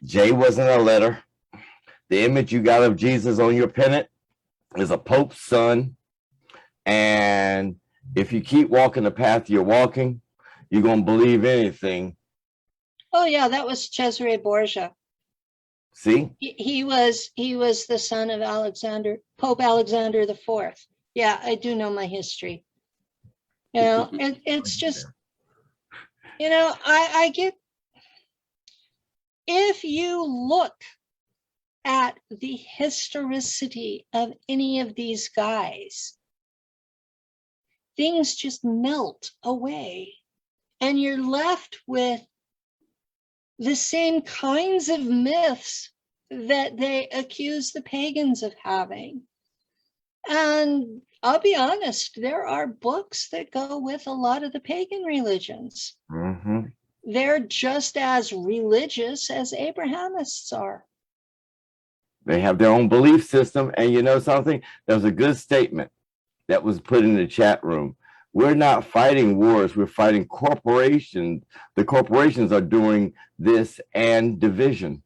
J wasn't a letter. The image you got of Jesus on your pennant is a Pope's son. And if you keep walking the path you're walking, you're going to believe anything. Oh, yeah, that was Cesare Borgia. See? He was the son of Pope Alexander IV. Yeah, I do know my history. You know, it's just, you know, I get, if you look at the historicity of any of these guys, things just melt away and you're left with the same kinds of myths that they accuse the pagans of having. And I'll be honest, there are books that go with a lot of the pagan religions. Mm-hmm. They're just as religious as Abrahamists are. They have their own belief system. And you know something? There was a good statement that was put in the chat room. We're not fighting wars. We're fighting corporations. The corporations are doing this and division.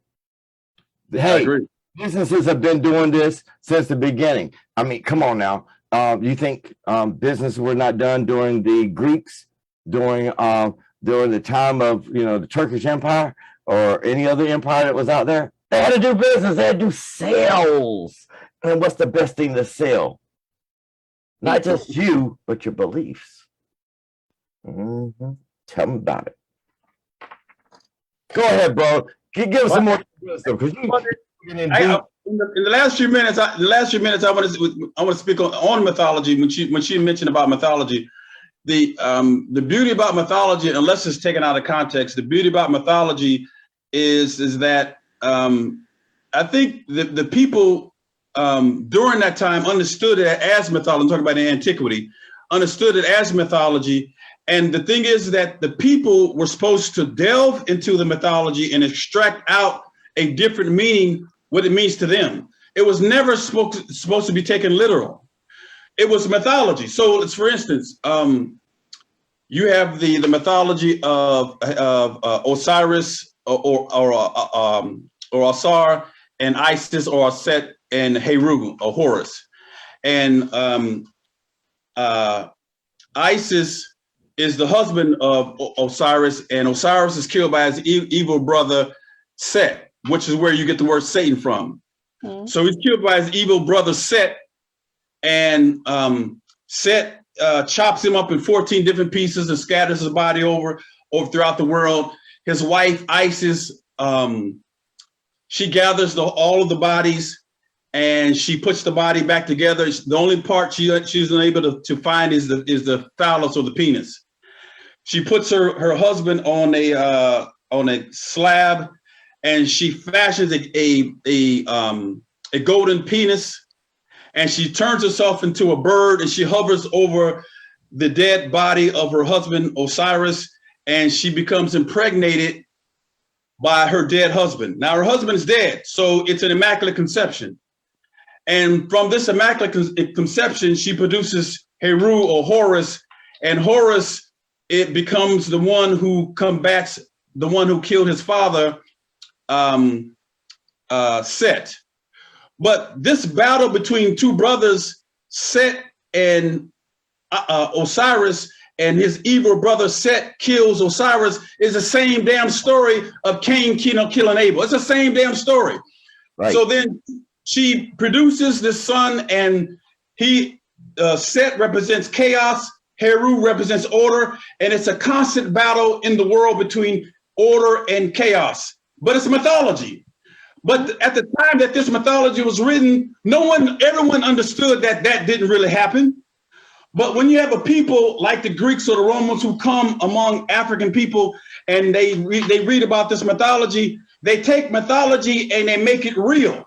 Hey, businesses have been doing this since the beginning. I mean, come on now. You think business were not done during the Greeks, during the time of, you know, the Turkish Empire or any other empire that was out there? They had to do business. They had to do sales. And what's the best thing to sell? Not just you, but your beliefs. Mm-hmm. Tell me about it. Go ahead, bro. Give us some more wisdom, because in the last few minutes, I want to speak on mythology. When she mentioned about mythology, the beauty about mythology, unless it's taken out of context, the beauty about mythology is that I think the people during that time understood it as mythology. I'm talking about the antiquity, understood it as mythology. And the thing is that the people were supposed to delve into the mythology and extract out a different meaning, what it means to them. It was never supposed to be taken literal. It was mythology. So it's, for instance, you have the mythology of Osiris or Osar and Isis or Set and Heru or Horus. And Isis is the husband of Osiris, and Osiris is killed by his evil brother Set, which is where you get the word Satan from. Mm-hmm. So he's killed by his evil brother Set, and Set chops him up in 14 different pieces and scatters his body over throughout the world. His wife Isis, she gathers all of the bodies and she puts the body back together. The only part she's unable to find is the phallus or the penis. She puts her husband on a slab, and she fashions a golden penis, and she turns herself into a bird, and she hovers over the dead body of her husband, Osiris, and she becomes impregnated by her dead husband. Now her husband is dead, so it's an immaculate conception. And from this immaculate conception, she produces Heru or Horus, and Horus, it becomes the one who combats the one who killed his father, Set. But this battle between two brothers, Set and Osiris, and his evil brother Set kills Osiris, is the same damn story of Cain killing Abel. It's the same damn story. Right. So then she produces this son, and Set represents chaos, Heru represents order, and it's a constant battle in the world between order and chaos. But it's mythology. But at the time that this mythology was written, everyone understood that didn't really happen. But when you have a people like the Greeks or the Romans who come among African people and they read about this mythology, they take mythology and they make it real.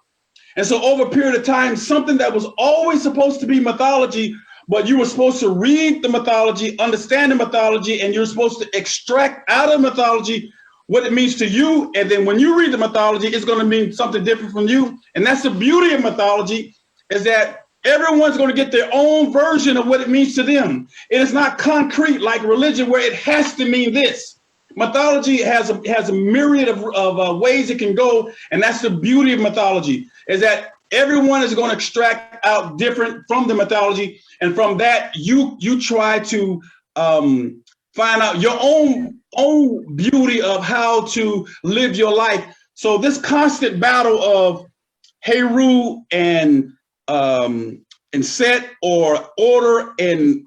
And so over a period of time, something that was always supposed to be mythology, but you were supposed to read the mythology, understand the mythology, and you're supposed to extract out of mythology what it means to you. And then when you read the mythology, it's going to mean something different from you. And that's the beauty of mythology, is that everyone's going to get their own version of what it means to them. It is not concrete like religion where it has to mean this. Mythology has a myriad of ways it can go. And that's the beauty of mythology, is that everyone is going to extract out different from the mythology. And from that, you try to find out your own beauty of how to live your life. So this constant battle of Heru and Set, or order and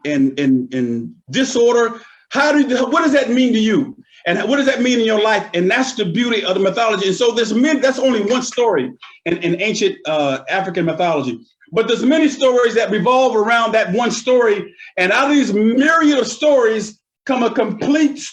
disorder, what does that mean to you? And what does that mean in your life? And that's the beauty of the mythology. And so that's only one story in ancient African mythology. But there's many stories that revolve around that one story. And out of these myriad of stories come a complete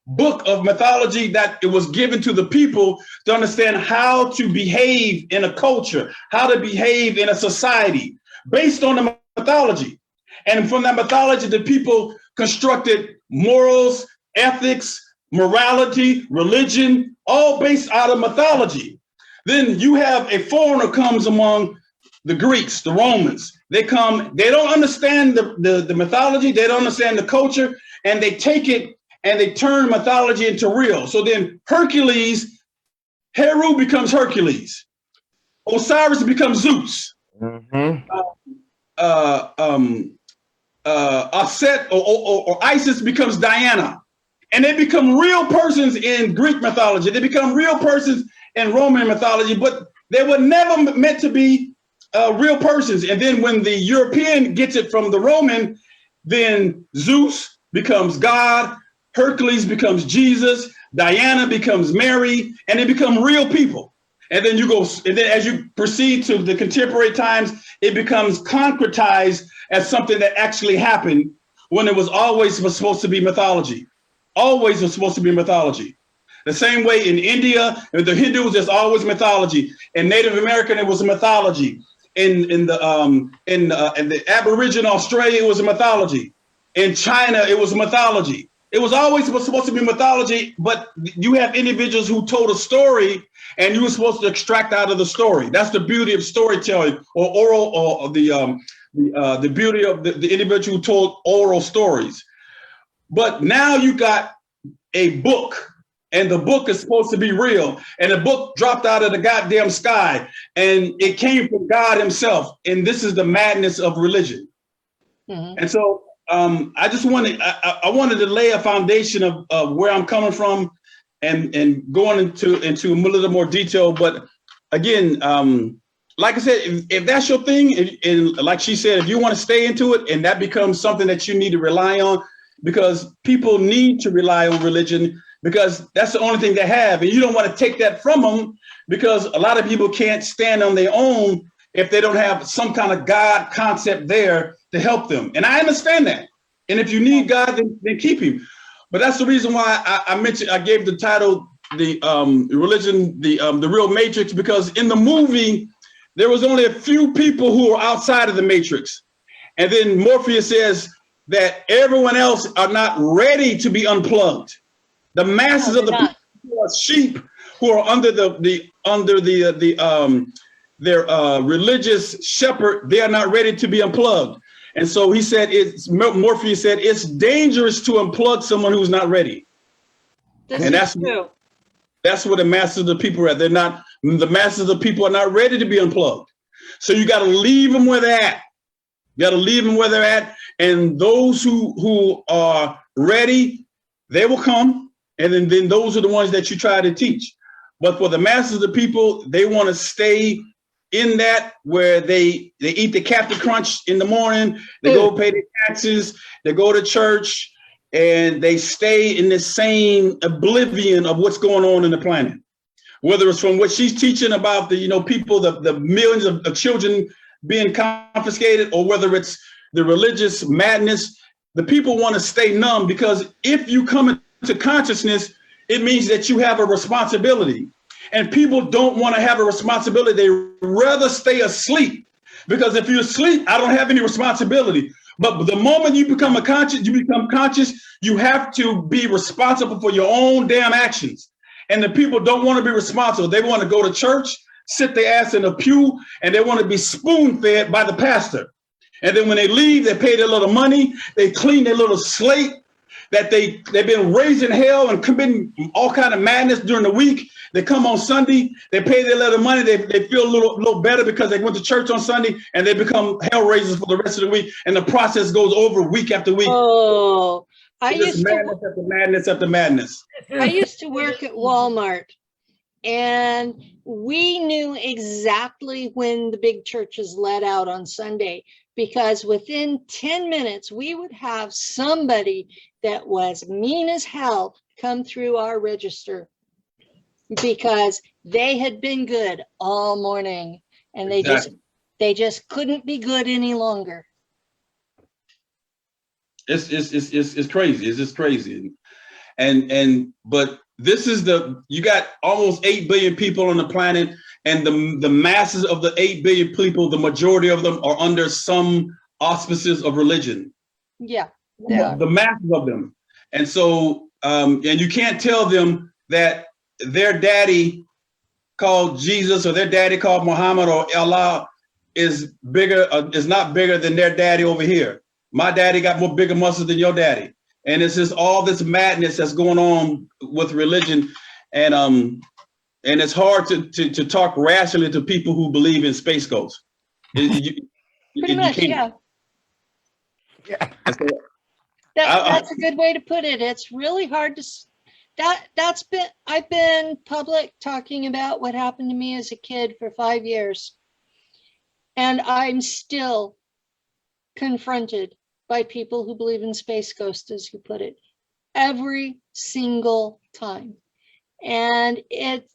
book of mythology that it was given to the people to understand how to behave in a culture, how to behave in a society based on the mythology. And from that mythology, the people constructed morals, ethics, morality, religion, all based out of mythology. Then you have a foreigner comes among the Greeks, the Romans. They don't understand the mythology, they don't understand the culture, and they take it and they turn mythology into real. So then Heru becomes Hercules. Osiris becomes Zeus. Mm-hmm. Set or Isis becomes Diana. And they become real persons in Greek mythology. They become real persons in Roman mythology, but they were never meant to be real persons. And then when the European gets it from the Roman, then Zeus becomes God, Hercules becomes Jesus, Diana becomes Mary, and they become real people. And then as you proceed to the contemporary times, it becomes concretized as something that actually happened when it was always supposed to be mythology. Always was supposed to be mythology. The same way in India, the Hindus, there's always mythology. In Native American, it was a mythology. In the Aboriginal Australia, it was a mythology. In China, it was a mythology. It was always supposed to be mythology, but you have individuals who told a story and you were supposed to extract out of the story. That's the beauty of storytelling, or oral, or the beauty of the individual who told oral stories. But now you got a book, and the book is supposed to be real, and the book dropped out of the goddamn sky, and it came from God himself. And this is the madness of religion. Mm-hmm. And so I just wanted to lay a foundation of where I'm coming from, and going into a little more detail. But again, like I said, if that's your thing, and like she said, if you want to stay into it, and that becomes something that you need to rely on, because people need to rely on religion, because that's the only thing they have. And you don't want to take that from them, because a lot of people can't stand on their own if they don't have some kind of God concept there to help them. And I understand that. And if you need God, then keep him. But that's the reason why I gave the title, the religion, the real matrix, because in the movie, there was only a few people who were outside of the matrix. And then Morpheus says, that everyone else are not ready to be unplugged. The masses of the people who are sheep, who are under their religious shepherd, they are not ready to be unplugged. And so he said, Morpheus said, it's dangerous to unplug someone who's not ready. That's true. That's where the masses of the people are at. The masses of the people are not ready to be unplugged. So you got to leave them where they're at. You got to leave them where they're at. And those who are ready, they will come. And then those are the ones that you try to teach. But for the masses of the people, they want to stay in that where they eat the Captain Crunch in the morning, they go pay their taxes, they go to church, and they stay in the same oblivion of what's going on in the planet. Whether it's from what she's teaching about the people, the millions of children being confiscated, or whether it's the religious madness, the people want to stay numb, because if you come into consciousness, it means that you have a responsibility. And people don't want to have a responsibility. They rather stay asleep, because if you're asleep, I don't have any responsibility. But the moment you become conscious, you have to be responsible for your own damn actions. And the people don't want to be responsible. They want to go to church, sit their ass in a pew, and they want to be spoon-fed by the pastor. And then when they leave, they pay their little money, they clean their little slate, that they've been raising hell and committing all kind of madness during the week. They come on Sunday, they pay their little money, they feel a little better because they went to church on Sunday, and they become hell raisers for the rest of the week. And the process goes over week after week. Oh, madness after madness after madness. I used to work at Walmart, and we knew exactly when the big churches let out on Sunday, because within 10 minutes, we would have somebody that was mean as hell come through our register, because they had been good all morning, and they just couldn't be good any longer. It's crazy. It's just crazy. But this is you got almost 8 billion people on the planet, and the masses of the 8 billion people, the majority of them are under some auspices of religion. Yeah. The masses of them. And so, and you can't tell them that their daddy called Jesus or their daddy called Muhammad or Allah is not bigger than their daddy over here. My daddy got more bigger muscles than your daddy. And it's just all this madness that's going on with religion. And it's hard to talk rationally to people who believe in space ghosts. Pretty much, yeah. That's a good way to put it. It's really hard to. I've been public talking about what happened to me as a kid for 5 years, and I'm still confronted by people who believe in space ghosts, as you put it, every single time. And it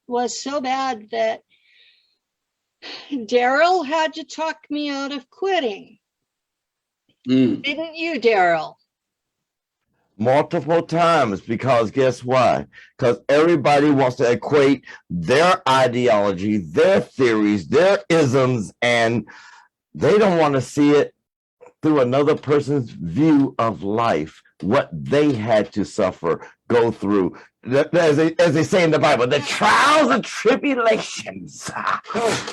was so bad that Darrell had to talk me out of quitting. Didn't you, Darrell? Multiple times, because guess why? Because everybody wants to equate their ideology, their theories, their isms, and they don't want to see it through another person's view of life, what they had to suffer, go through. As they say in the Bible, the trials and tribulations.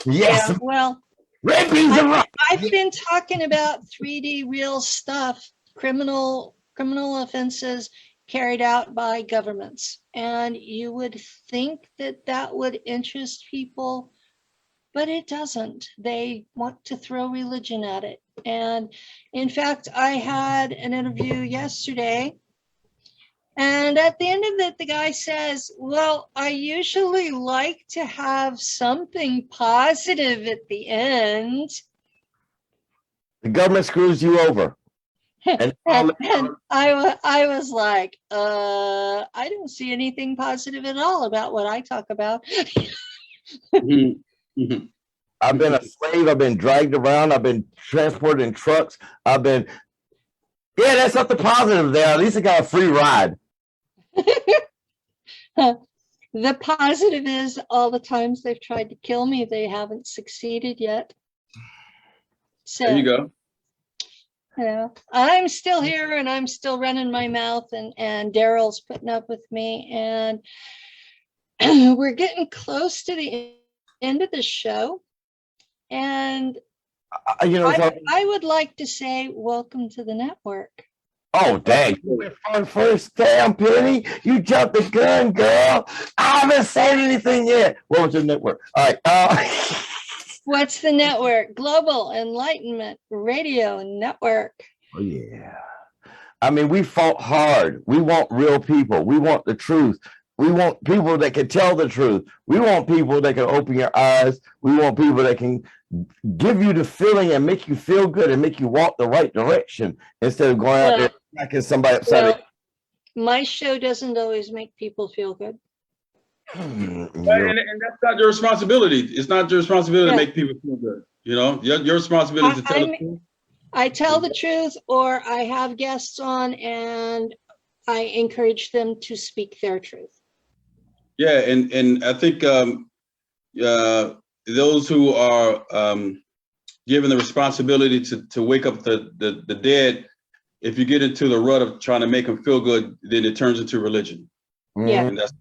Yes. Yeah, well, I've been talking about 3D real stuff, criminal offenses carried out by governments. And you would think that would interest people, but it doesn't. They want to throw religion at it. And in fact, I had an interview yesterday, and at the end of it, the guy says, well, I usually like to have something positive at the end. The government screws you over. And I was like, I don't see anything positive at all about what I talk about. I've been a slave. I've been dragged around. I've been transported in trucks. That's something positive there. At least I got a free ride. The positive is all the times they've tried to kill me, they haven't succeeded yet. So there you go. Yeah, I'm still here and I'm still running my mouth, and Darrell's putting up with me, and we're getting close to the end of the show. And I would like to say welcome to the network. Oh, dang. You went on first. Damn, Penny. You jumped the gun, girl. I haven't said anything yet. Welcome to the network. All right. What's the network? Global Enlightenment Radio Network. Oh, yeah. I mean, we fought hard. We want real people. We want the truth. We want people that can tell the truth. We want people that can open your eyes. We want people that can give you the feeling and make you feel good and make you walk the right direction instead of going out there smacking somebody upside. My show doesn't always make people feel good. And that's not your responsibility. It's not your responsibility to make people feel good. You know, your responsibility is to tell the truth. I tell the truth, or I have guests on and I encourage them to speak their truth. Yeah, and I think those who are given the responsibility to wake up the dead, if you get into the rut of trying to make them feel good, then it turns into religion. Yeah, and that's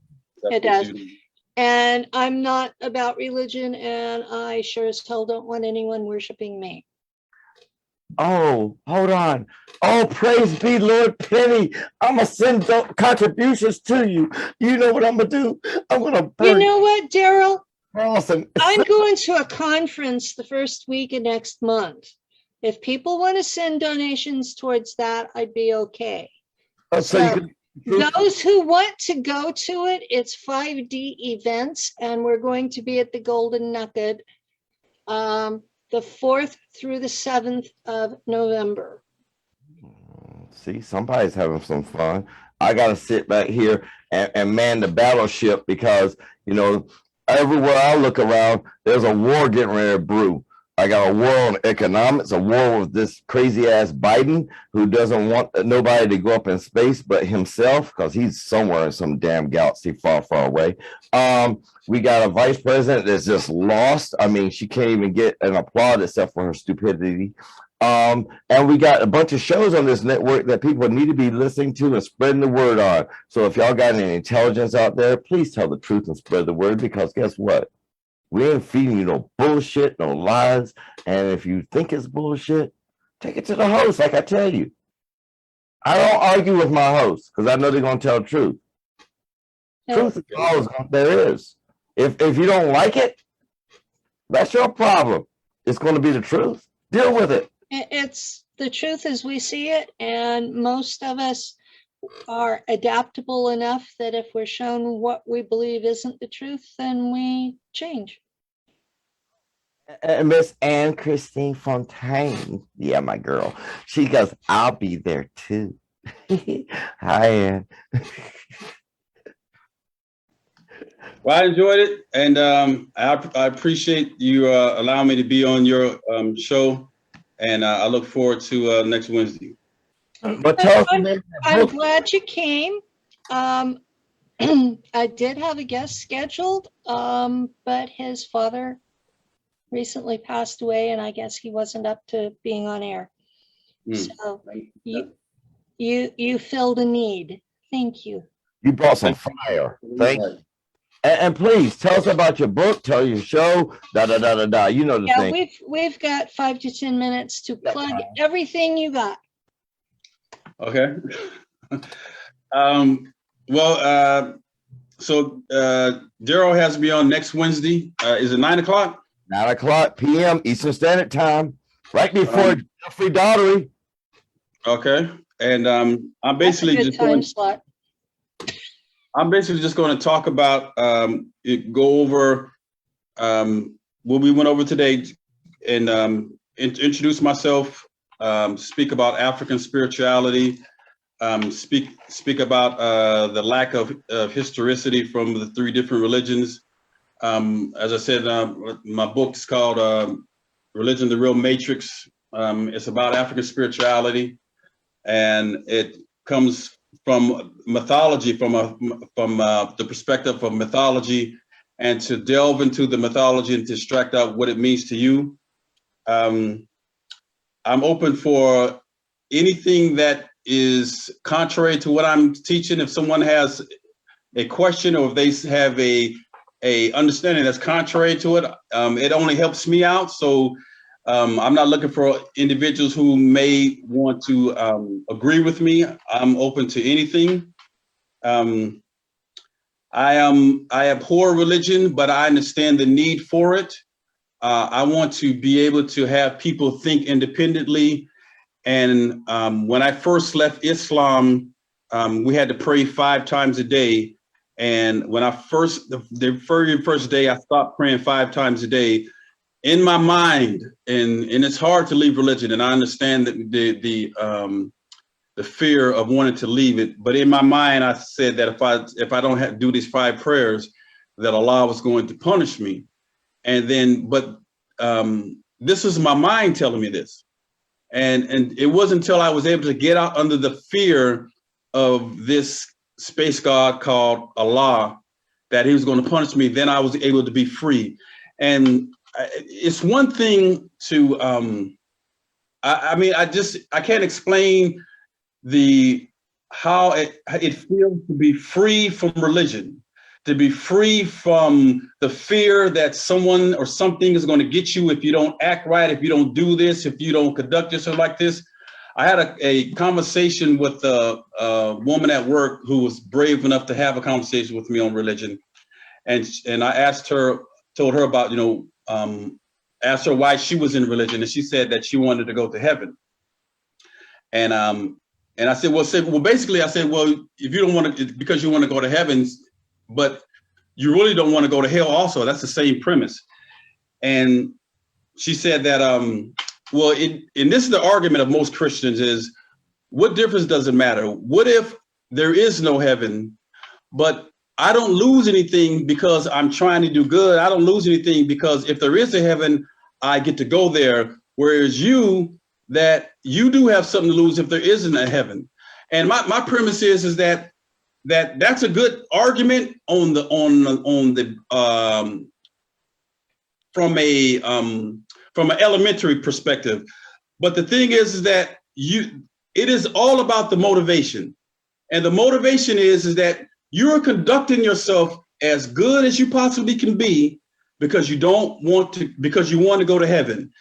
it does. And I'm not about religion, and I sure as hell don't want anyone worshiping me. Oh, hold on. Oh, praise be Lord Penny. I'm going to send contributions to you. You know what I'm going to do? I'm going to burn. You know what, Darrell? Awesome. I'm going to a conference the first week of next month. If people want to send donations towards that, I'd be okay. Oh, those who want to go to it, it's 5D events, and we're going to be at the Golden Nugget the 4th through the 7th of November. See, somebody's having some fun. I got to sit back here and man the battleship because, you know, everywhere I look around, there's a war getting ready to brew. I got a war on economics, a war with this crazy ass Biden who doesn't want nobody to go up in space but himself because he's somewhere in some damn galaxy far, far away. We got a vice president that's just lost. I mean, she can't even get an applaud except for her stupidity. And we got a bunch of shows on this network that people need to be listening to and spreading the word on. So if y'all got any intelligence out there, please tell the truth and spread the word, because guess what? We ain't feeding you no bullshit, no lies. And if you think it's bullshit, take it to the host, like I tell you. I don't argue with my hosts because I know they're going to tell the truth. Truth is always there is. If you don't like it, that's your problem. It's going to be the truth. Deal with it. It's the truth as we see it, and most of us are adaptable enough that if we're shown what we believe isn't the truth, then we change. Miss Anne Christine Fontaine, yeah, my girl. She goes, I'll be there too. Hi, Anne. Well, I enjoyed it, and I appreciate you allowing me to be on your show, and I look forward to next Wednesday. But I'm glad you came. I did have a guest scheduled, but his father recently passed away, and I guess he wasn't up to being on air. So you filled a need. Thank you. You brought some fire. Thank you. And please tell us about your book, tell your show, You know the thing. Yeah, we've got 5 to 10 minutes to plug everything you got. Okay. So Darrell has me on next Wednesday. Is it 9 o'clock? 9 o'clock p.m. Eastern Standard Time, right before Jeffrey Daugherty. Okay. And I'm basically just going to talk about, go over what we went over today, and introduce myself, speak about African spirituality, speak about the lack of historicity from the 3 different religions. As I said, my book is called Religion, the Real Matrix. It's about African spirituality, and it comes from mythology, from the perspective of mythology, and to delve into the mythology and to extract out what it means to you. I'm open for anything that is contrary to what I'm teaching. If someone has a question or if they have a understanding that's contrary to it, it only helps me out. So I'm not looking for individuals who may want to agree with me. I'm open to anything. I abhor religion, but I understand the need for it. I want to be able to have people think independently. And when I first left Islam, we had to pray 5 times a day. And when the very first day, I stopped praying 5 times a day. In my mind, and it's hard to leave religion, and I understand that the fear of wanting to leave it. But in my mind, I said that if I don't do these 5 prayers, that Allah was going to punish me. And then, but this is my mind telling me this. And it wasn't until I was able to get out under the fear of this space god called Allah that he was going to punish me, then I was able to be free. And it's one thing to, I can't explain how it feels to be free from religion, to be free from the fear that someone or something is going to get you if you don't act right, if you don't do this, if you don't conduct yourself like this. I had a conversation with a woman at work who was brave enough to have a conversation with me on religion. And I told her about, asked her why she was in religion. And she said that she wanted to go to heaven. And I said, basically, I said, well, if you don't want to, because you want to go to heaven, but you really don't want to go to hell also. That's the same premise. And she said that, and this is the argument of most Christians is, what difference does it matter? What if there is no heaven, but I don't lose anything because I'm trying to do good. I don't lose anything because if there is a heaven, I get to go there. Whereas you do have something to lose if there isn't a heaven. And my premise is that that's a good argument from an elementary perspective. But the thing is that it is all about the motivation. And the motivation is that you're conducting yourself as good as you possibly can be because you want to go to heaven.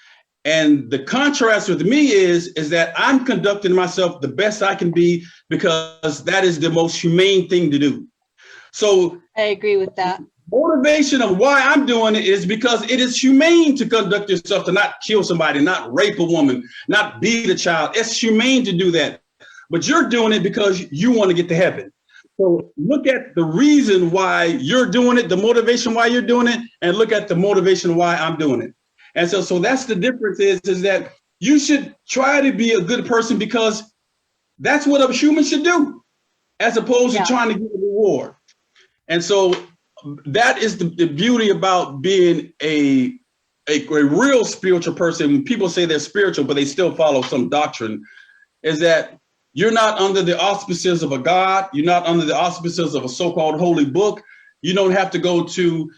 And the contrast with me is that I'm conducting myself the best I can be because that is the most humane thing to do. So I agree with that. Motivation of why I'm doing it is because it is humane to conduct yourself, to not kill somebody, not rape a woman, not beat a child. It's humane to do that. But you're doing it because you want to get to heaven. So look at the reason why you're doing it, the motivation why you're doing it, and look at the motivation why I'm doing it. And so that's the difference is that you should try to be a good person because that's what a human should do, as opposed to trying to get a reward. And so that is the beauty about being a real spiritual person. When people say they're spiritual, but they still follow some doctrine, is that you're not under the auspices of a God. You're not under the auspices of a so-called holy book. You don't have to go to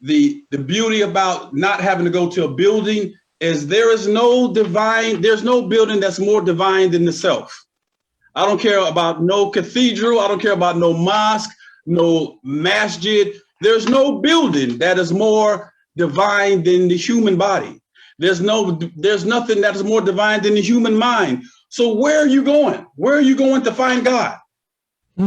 the beauty about not having to go to a building is there's no building that's more divine than the self. I don't care about no cathedral. I don't care about no mosque, no masjid. There's no building that is more divine than the human body. There's nothing that is more divine than the human mind. So where are you going? Where are you going to find God?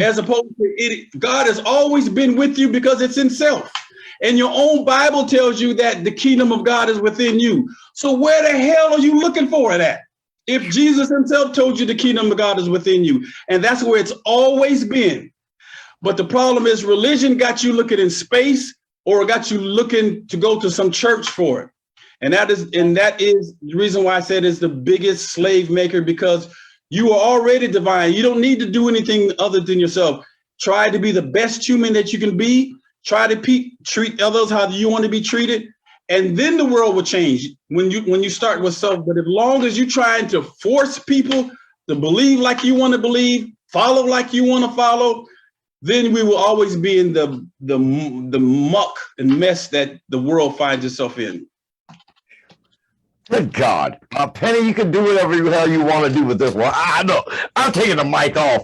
As opposed to it, God has always been with you because it's in self. And your own Bible tells you that the kingdom of God is within you. So where the hell are you looking for it at? If Jesus himself told you the kingdom of God is within you, and that's where it's always been. But the problem is religion got you looking in space or got you looking to go to some church for it. And that is the reason why I said it's the biggest slave maker, because you are already divine. You don't need to do anything other than yourself. Try to be the best human that you can be. Try to treat others how you want to be treated. And then the world will change when you start with self. But as long as you're trying to force people to believe like you want to believe, follow like you want to follow, then we will always be in the muck and mess that the world finds itself in. Good God. Penny, you can do whatever the hell you want to do with this one. I know. I'm taking the mic off.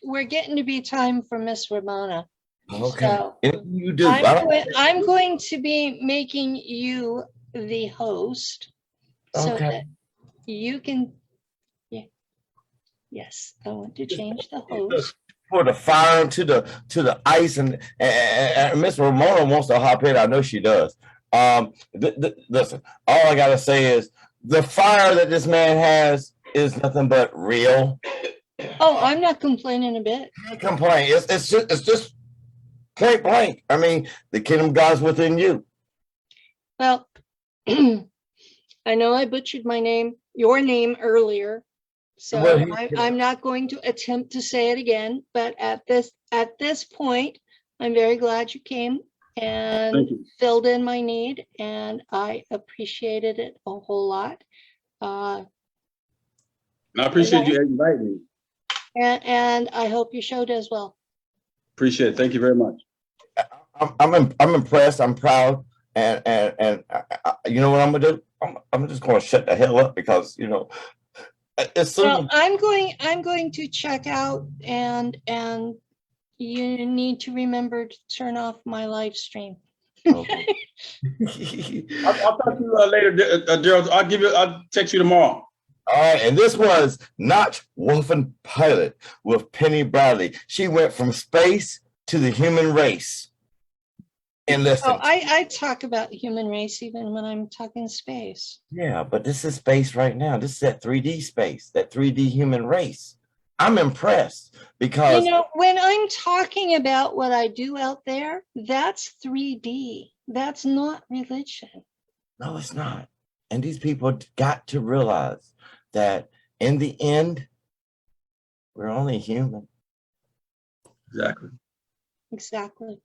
We're getting to be time for Miss Ramona. Okay. So you do. I'm going to be making you the host so Okay. that you can. Yeah. Yes, I want to change the host. Pour the fire into the ice, and Miss Ramona wants to hop in. I know she does. Listen, all I gotta say is the fire that this man has is nothing but real. Oh, I'm not complaining a bit. Can't complain. It's just point blank. I mean, the kingdom of God's within you. Well, I know I butchered your name earlier, so I'm not going to attempt to say it again. But at this point, I'm very glad you came and filled in my need, and I appreciated it a whole lot. And I appreciate you inviting me. And I hope your show does well. Appreciate it. Thank you very much. I'm impressed. I'm proud, and you know what I'm gonna do? I'm just gonna shut the hell up because it's so. Well, I'm going to check out, and you need to remember to turn off my live stream. Okay. I'll talk to you later, Darrell. I'll text you tomorrow. All right, and this was Nacht Waffen pilot with Penny Bradley. She went from space to the human race. And listen, I talk about the human race even when I'm talking space. Yeah, but this is space right now. This is that 3D space, that 3D human race. I'm impressed because when I'm talking about what I do out there, that's 3D. That's not religion. No, it's not. And these people got to realize that in the end, we're only human. Exactly. Exactly.